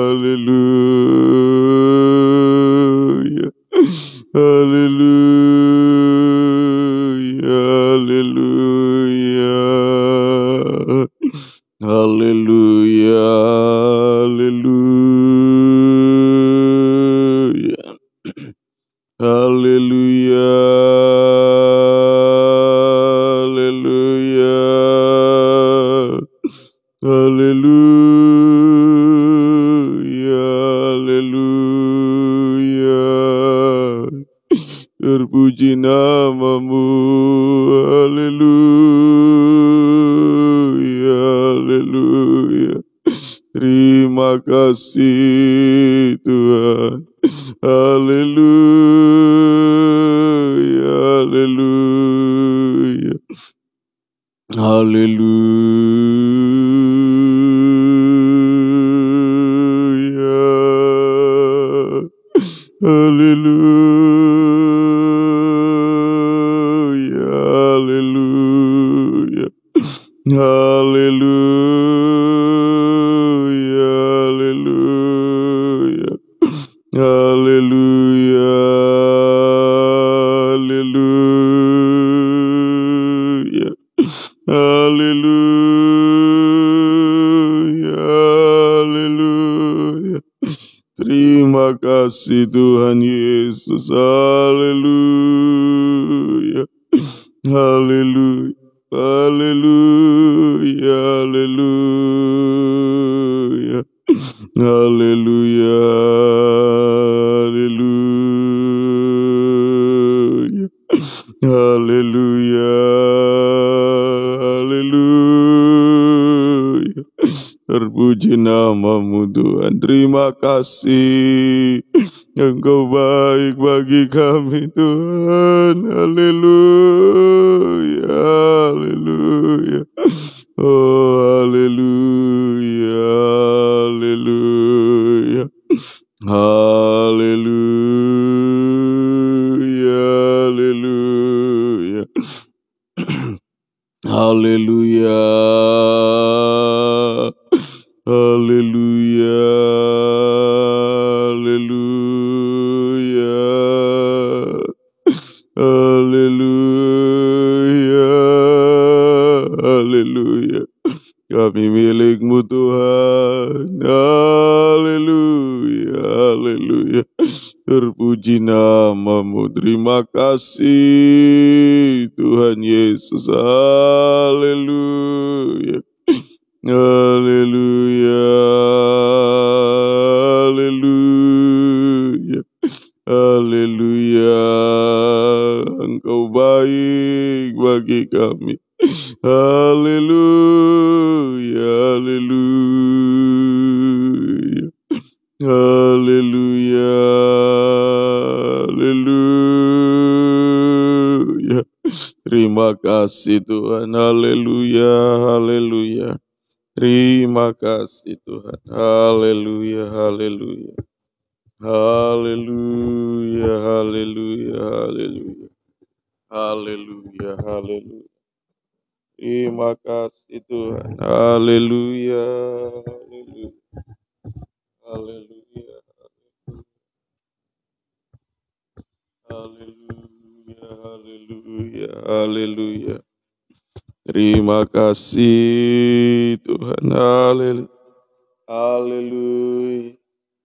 haleluya, haleluya, haleluya, haleluya, haleluya, haleluya. Haleluya, haleluya. Terpuji nama-Mu, haleluya, haleluya. Terima kasih Tuhan, haleluya, haleluya. Haleluya. Haleluya. Haleluya. Haleluya. Haleluya. Haleluya. Terima kasih Tuhan Yesus. Haleluya. Haleluya. Haleluya. Haleluya. Haleluya. Haleluya. Haleluya. Haleluya. Terpuji namamu Tuhan. Terima kasih. Engkau baik bagi kami Tuhan. Haleluya. Haleluya. Oh haleluya. Haleluya. Haleluya. Haleluya. Haleluya. Haleluya. Haleluya. Haleluya. Haleluya. Kami milik-Mu Tuhan. Haleluya. Haleluya. Terpuji namamu. Terima kasih Tuhan Yesus. Haleluya. Haleluya. Haleluya. Haleluya. Engkau baik bagi kami. Haleluya. Haleluya. Haleluya. Haleluya. Terima kasih Tuhan. Haleluya. Haleluya. Terima kasih Tuhan. Haleluya. Haleluya. Haleluya. Haleluya. Haleluya. Haleluya. Haleluya. Terima kasih Tuhan. Haleluya. Haleluya. Haleluya. Haleluya. Haleluya. Haleluya. Terima kasih Tuhan. Haleluya.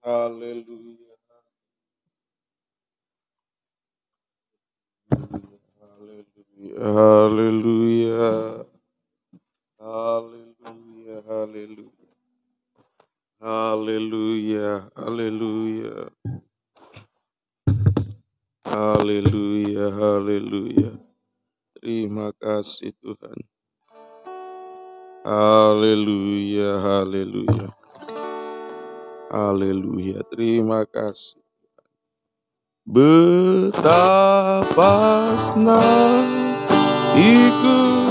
Haleluya. Haleluya. Haleluya. Haleluya. Haleluya. Haleluya. Haleluya. Haleluya. Haleluya. Terima kasih Tuhan. Haleluya. Haleluya. Haleluya. Terima kasih. Betapa senang ikut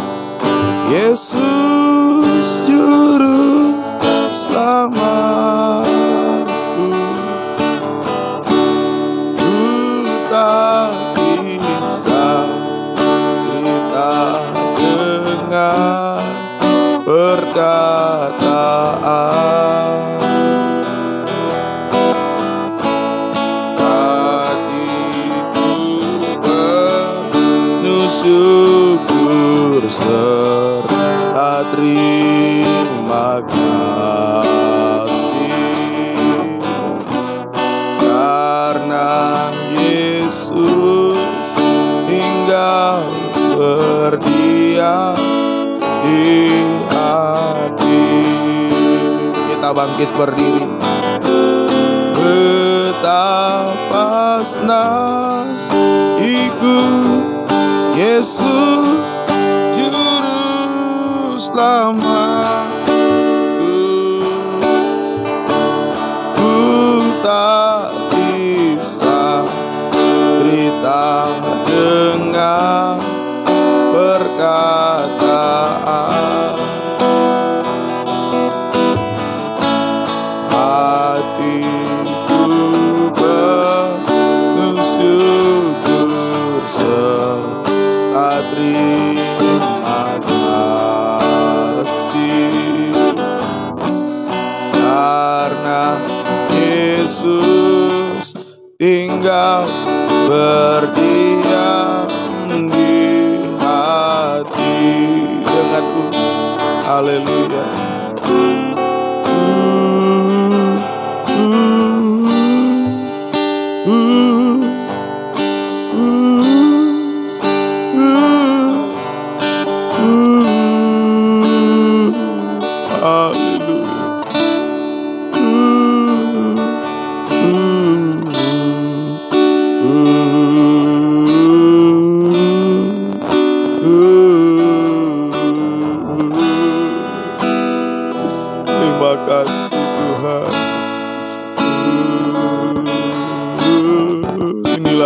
Yesus juru selamatku. Ku tak bisa kita dengar perkataan. Syukur serta terima kasih karena Yesus tinggal berdiam di hati. Kita bangkit berdiri. Betapa senang ikut Yesus juru selamatku. Ku tak bisa cerita dengan perkataan. Hatiku penuh syukur serta terima kasih karena Yesus tinggal berdiam di hati. Denganku, haleluya.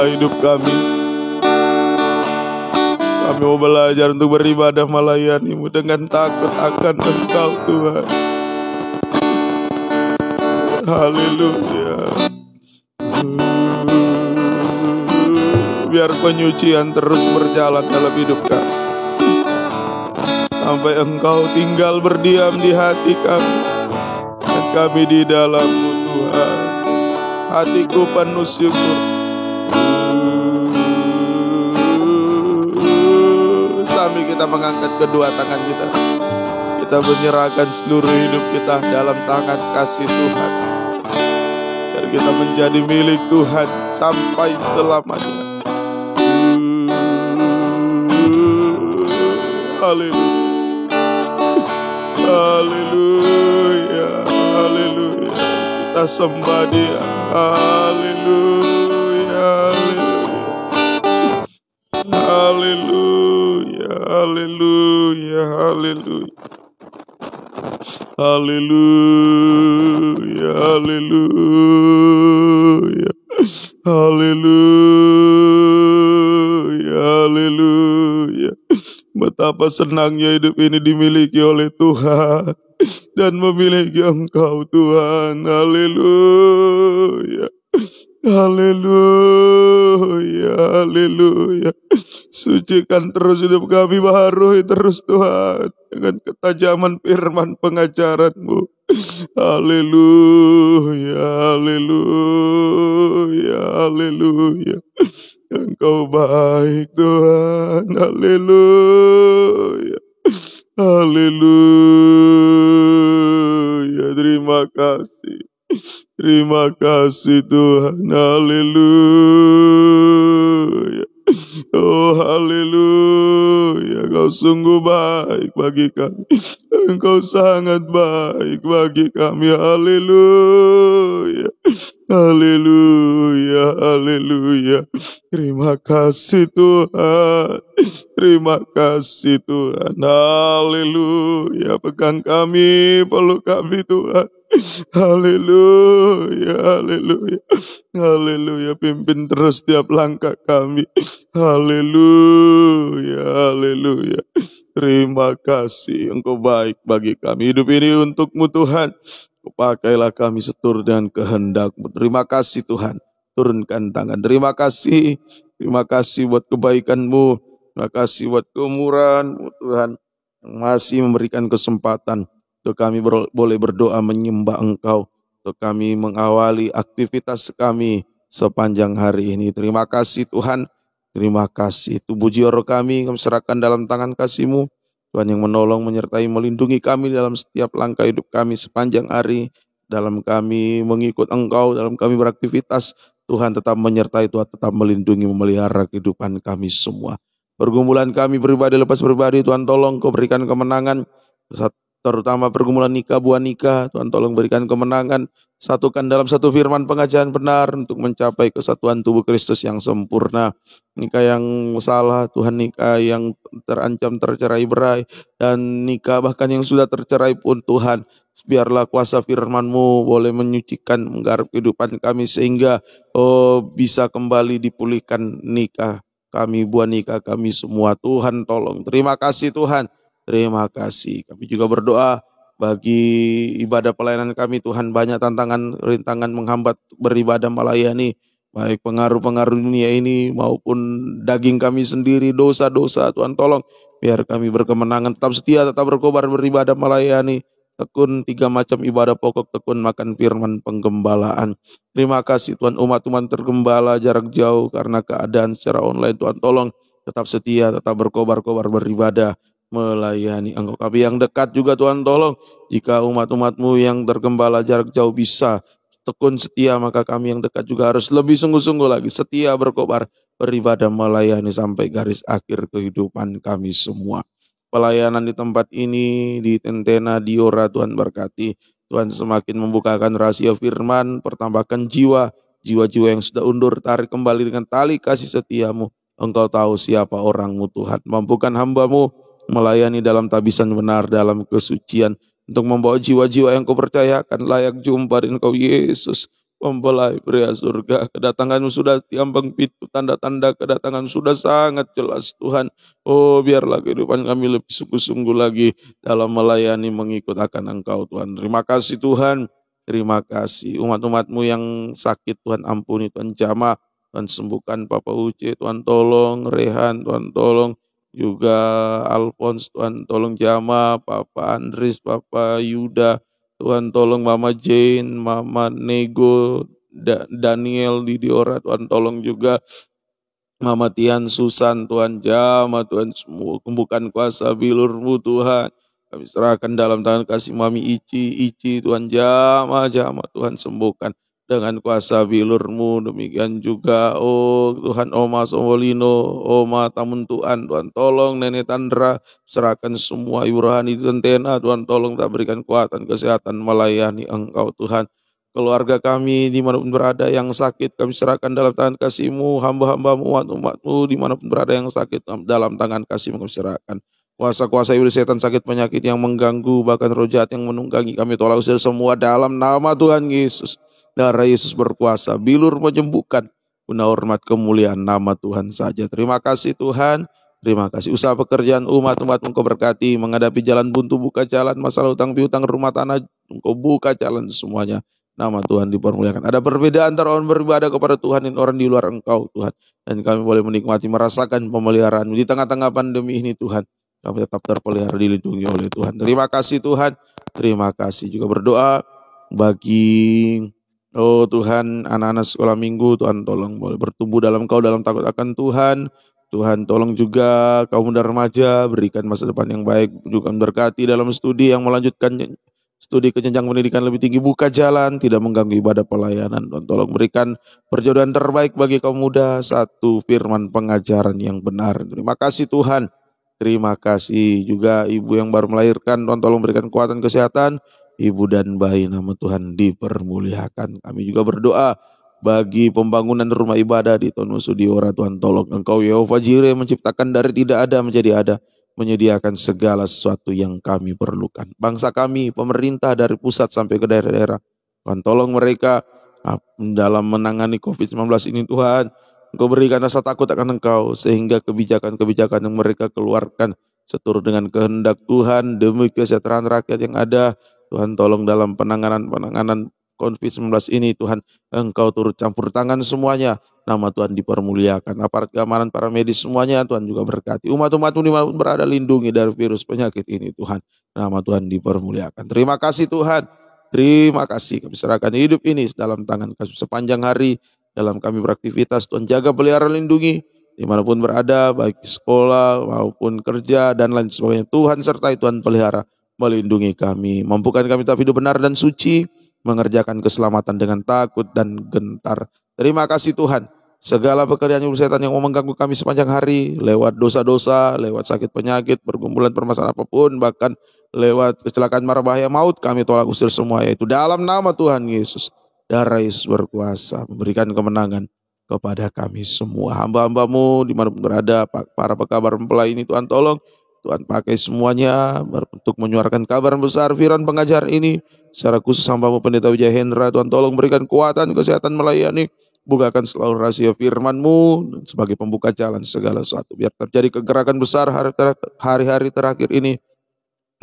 Berkatilah hidup kami. Kami mau belajar untuk beribadah melayani-Mu dengan takut akan Engkau Tuhan. Haleluya. Biar penyucian terus berjalan dalam hidup kami, sampai Engkau tinggal berdiam di hati kami, dan kami di dalam-Mu Tuhan. Hatiku penuh syukur. Sambil kita mengangkat kedua tangan kita, kita menyerahkan seluruh hidup kita dalam tangan kasih Tuhan, biar kita menjadi milik Tuhan sampai selamanya. Haleluya, haleluya, haleluya. Kita sembah Dia. Haleluya, haleluya, haleluya, haleluya, haleluya, haleluya, haleluya, haleluya. Betapa senangnya hidup ini dimiliki oleh Tuhan dan memiliki Engkau Tuhan. Haleluya, haleluya, haleluya. Sucikan terus hidup kami, baharui terus Tuhan dengan ketajaman firman pengajaran-Mu. Haleluya, haleluya, haleluya. Engkau baik Tuhan. Haleluya, haleluya. Terima kasih, terima kasih Tuhan. Haleluya. Oh haleluya, Engkau sungguh baik bagi kami. Engkau sangat baik bagi kami. Haleluya, haleluya, haleluya. Terima kasih Tuhan, terima kasih Tuhan. Haleluya, pegang kami, peluk kami Tuhan. Haleluya, haleluya, haleluya. Pimpin terus tiap langkah kami. Haleluya, haleluya. Terima kasih, Engkau baik bagi kami. Hidup ini untuk-Mu Tuhan. Pakailah kami seturut dengan kehendak-Mu. Terima kasih Tuhan. Turunkan tangan. Terima kasih buat kebaikan-Mu. Terima kasih buat kemurahan-Mu Tuhan, yang masih memberikan kesempatan untuk kami boleh berdoa menyembah Engkau, untuk kami mengawali aktivitas kami sepanjang hari ini. Terima kasih Tuhan, terima kasih. Tubuh jiwa roh kami serahkan dalam tangan kasih-Mu, Tuhan, yang menolong, menyertai, melindungi kami dalam setiap langkah hidup kami sepanjang hari. Dalam kami mengikut Engkau, dalam kami beraktivitas, Tuhan tetap menyertai, Tuhan tetap melindungi, memelihara kehidupan kami semua. Pergumulan kami pribadi lepas pribadi, Tuhan tolong Kau berikan kemenangan. Terutama pergumulan nikah, buah nikah, Tuhan tolong berikan kemenangan. Satukan dalam satu firman pengajaran benar untuk mencapai kesatuan tubuh Kristus yang sempurna. Nikah yang salah, Tuhan, nikah yang terancam tercerai berai, dan nikah bahkan yang sudah tercerai pun Tuhan, biarlah kuasa firman-Mu boleh menyucikan, menggarap kehidupan kami sehingga bisa kembali dipulihkan nikah kami, buah nikah kami semua. Tuhan tolong. Terima kasih Tuhan. Terima kasih. Kami juga berdoa bagi ibadah pelayanan kami Tuhan. Banyak tantangan, rintangan menghambat beribadah melayani. Baik pengaruh-pengaruh dunia ini maupun daging kami sendiri, dosa-dosa. Tuhan tolong biar kami berkemenangan, tetap setia, tetap berkobar beribadah melayani. Tekun 3 macam ibadah pokok, tekun makan firman penggembalaan. Terima kasih Tuhan, umat-umat tergembala jarak jauh karena keadaan secara online. Tuhan tolong tetap setia, tetap berkobar-kobar beribadah melayani Engkau. Kami yang dekat juga Tuhan tolong, jika umat-umat-Mu yang tergembala jarak jauh bisa tekun setia, maka kami yang dekat juga harus lebih sungguh-sungguh lagi setia berkobar beribadah melayani sampai garis akhir kehidupan kami semua. Pelayanan di tempat ini, di Tentena, di Ora, Tuhan berkati. Tuhan semakin membukakan rahasia firman, pertambahkan jiwa-jiwa yang sudah undur, tarik kembali dengan tali kasih setia-Mu. Engkau tahu siapa orang-Mu Tuhan. Mampukan hamba-Mu melayani dalam tabisan benar, dalam kesucian, untuk membawa jiwa-jiwa yang Kau percayakan layak jumpa dengan Kau Yesus. mempelai pria surga. Kedatangan-Mu sudah di ambang pintu, tanda-tanda kedatangan sudah sangat jelas Tuhan. Oh, biarlah kehidupan kami lebih sungguh-sungguh lagi dalam melayani mengikut akan Engkau Tuhan. Terima kasih Tuhan. Terima kasih umat-umat-Mu yang sakit Tuhan ampuni, Tuhan jamah, Tuhan sembuhkan Papa Uce, Tuhan tolong Rehan, Tuhan tolong juga Alphonse, Tuhan tolong jamah, Papa Andris, Papa Yuda, Tuhan tolong Mama Jane, Mama Nego, Daniel, Didiora, Tuhan tolong juga Mama Tian, Susan, Tuhan jamah, Tuhan semua kumpukan kuasa bilur-Mu Tuhan. Kami serahkan dalam tangan kasih Mami Ici, Tuhan jamah, Tuhan sembuhkan dengan kuasa bilur-Mu. Demikian juga, oh Tuhan Oma Somolino, Oma Tamun Tuhan tolong Nenek Tandra, serahkan semua Ibu Rohani Tentena, Tuhan tolong tak berikan kekuatan, kesehatan melayani Engkau Tuhan. Keluarga kami dimanapun berada yang sakit, kami serahkan dalam tangan kasih-Mu, hamba-hamba-Mu, umat-umat-Mu dimanapun berada yang sakit, dalam tangan kasih-Mu kami serahkan. Kuasa-kuasa iblis setan, sakit penyakit yang mengganggu, bahkan roh jahat yang menunggangi, kami tolak usir semua dalam nama Tuhan Yesus. Darah Yesus berkuasa, bilur menyembuhkan, guna hormat kemuliaan nama Tuhan saja. Terima kasih Tuhan. Terima kasih. Usaha pekerjaan umat-umat-Mu Engkau berkati, menghadapi jalan buntu buka jalan, masalah utang piutang rumah tanah Engkau buka jalan semuanya. Nama Tuhan dipermuliakan. Ada perbedaan antara orang beribadah kepada Tuhan dan orang di luar Engkau Tuhan. Dan kami boleh menikmati, merasakan pemeliharaan-Mu di tengah-tengah pandemi ini Tuhan. Kami tetap terpelihara, dilindungi oleh Tuhan. Terima kasih Tuhan. Terima kasih. Juga berdoa bagi Tuhan anak-anak sekolah minggu. Tuhan tolong boleh bertumbuh dalam Engkau, dalam takut akan Tuhan. Tuhan tolong juga kaum muda remaja, berikan masa depan yang baik. Juga berkati dalam studi yang melanjutkan studi ke jenjang pendidikan lebih tinggi, buka jalan, tidak mengganggu ibadah pelayanan. Dan tolong berikan perjodohan terbaik bagi kaum muda, satu firman pengajaran yang benar. Terima kasih Tuhan. Terima kasih juga ibu yang baru melahirkan, Tuhan tolong berikan kekuatan kesehatan, ibu dan bayi, nama Tuhan dipermuliakan. Kami juga berdoa bagi pembangunan rumah ibadah di Tonusu Diora, Tuhan tolong Engkau Yehova Jireh menciptakan dari tidak ada menjadi ada, menyediakan segala sesuatu yang kami perlukan. Bangsa kami, pemerintah dari pusat sampai ke daerah-daerah, Tuhan tolong mereka dalam menangani COVID-19 ini Tuhan. Engkau berikan rasa takut akan Engkau, sehingga kebijakan-kebijakan yang mereka keluarkan seturut dengan kehendak Tuhan demi kesejahteraan rakyat yang ada. Tuhan tolong dalam penanganan COVID-19 ini Tuhan, Engkau turut campur tangan semuanya. Nama Tuhan dipermuliakan. Aparat keamanan, para medis semuanya Tuhan juga berkati. Umat-umat-Mu dimanapun berada, lindungi dari virus penyakit ini Tuhan. Nama Tuhan dipermuliakan. Terima kasih Tuhan. Terima kasih. Kami serahkan hidup ini dalam tangan Kasih sepanjang hari. Dalam kami beraktivitas, Tuhan jaga, pelihara, lindungi. Dimanapun berada, baik sekolah maupun kerja dan lain sebagainya. Tuhan sertai, Tuhan pelihara, melindungi kami. Mampukan kami tetap hidup benar dan suci, mengerjakan keselamatan dengan takut dan gentar. Terima kasih Tuhan. Segala pekerjaan setan yang mau mengganggu kami sepanjang hari, lewat dosa-dosa, lewat sakit penyakit, pergumulan permasalahan apapun, bahkan lewat kecelakaan mara bahaya maut, kami tolak usir semua, yaitu dalam nama Tuhan Yesus. Darah Yesus berkuasa memberikan kemenangan kepada kami semua. Hamba-hamba-Mu dimanapun berada, para pekabar mempelai ini Tuhan tolong, Tuhan pakai semuanya untuk menyuarakan kabar besar firman pengajar ini. Secara khusus hamba-Mu Pendeta Wijaya Hendra, Tuhan tolong berikan kekuatan, kesehatan melayani. Bukakan selalu rahasia firman-Mu sebagai pembuka jalan segala sesuatu. Biar terjadi kegerakan besar hari-hari terakhir ini.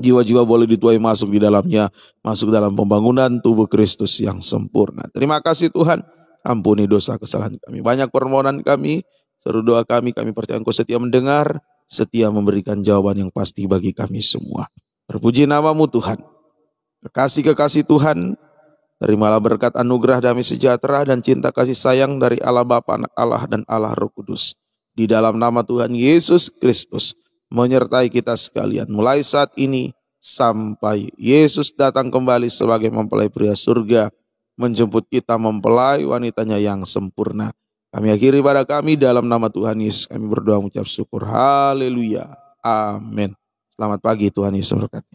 Jiwa-jiwa boleh dituai masuk di dalamnya, masuk dalam pembangunan tubuh Kristus yang sempurna. Terima kasih Tuhan. Ampuni dosa kesalahan kami. Banyak permohonan kami, seru doa kami percaya Engkau setia mendengar, setia memberikan jawaban yang pasti bagi kami semua. Terpuji nama-Mu Tuhan. Kekasih-kekasih Tuhan, terimalah berkat anugerah damai sejahtera dan cinta kasih sayang dari Allah Bapa, Anak Allah dan Allah Roh Kudus. Di dalam nama Tuhan Yesus Kristus, menyertai kita sekalian mulai saat ini sampai Yesus datang kembali sebagai mempelai pria surga, menjemput kita mempelai wanitanya yang sempurna. Kami akhiri pada kami dalam nama Tuhan Yesus kami berdoa mengucap syukur. Haleluya. Amin. Selamat pagi, Tuhan Yesus berkati.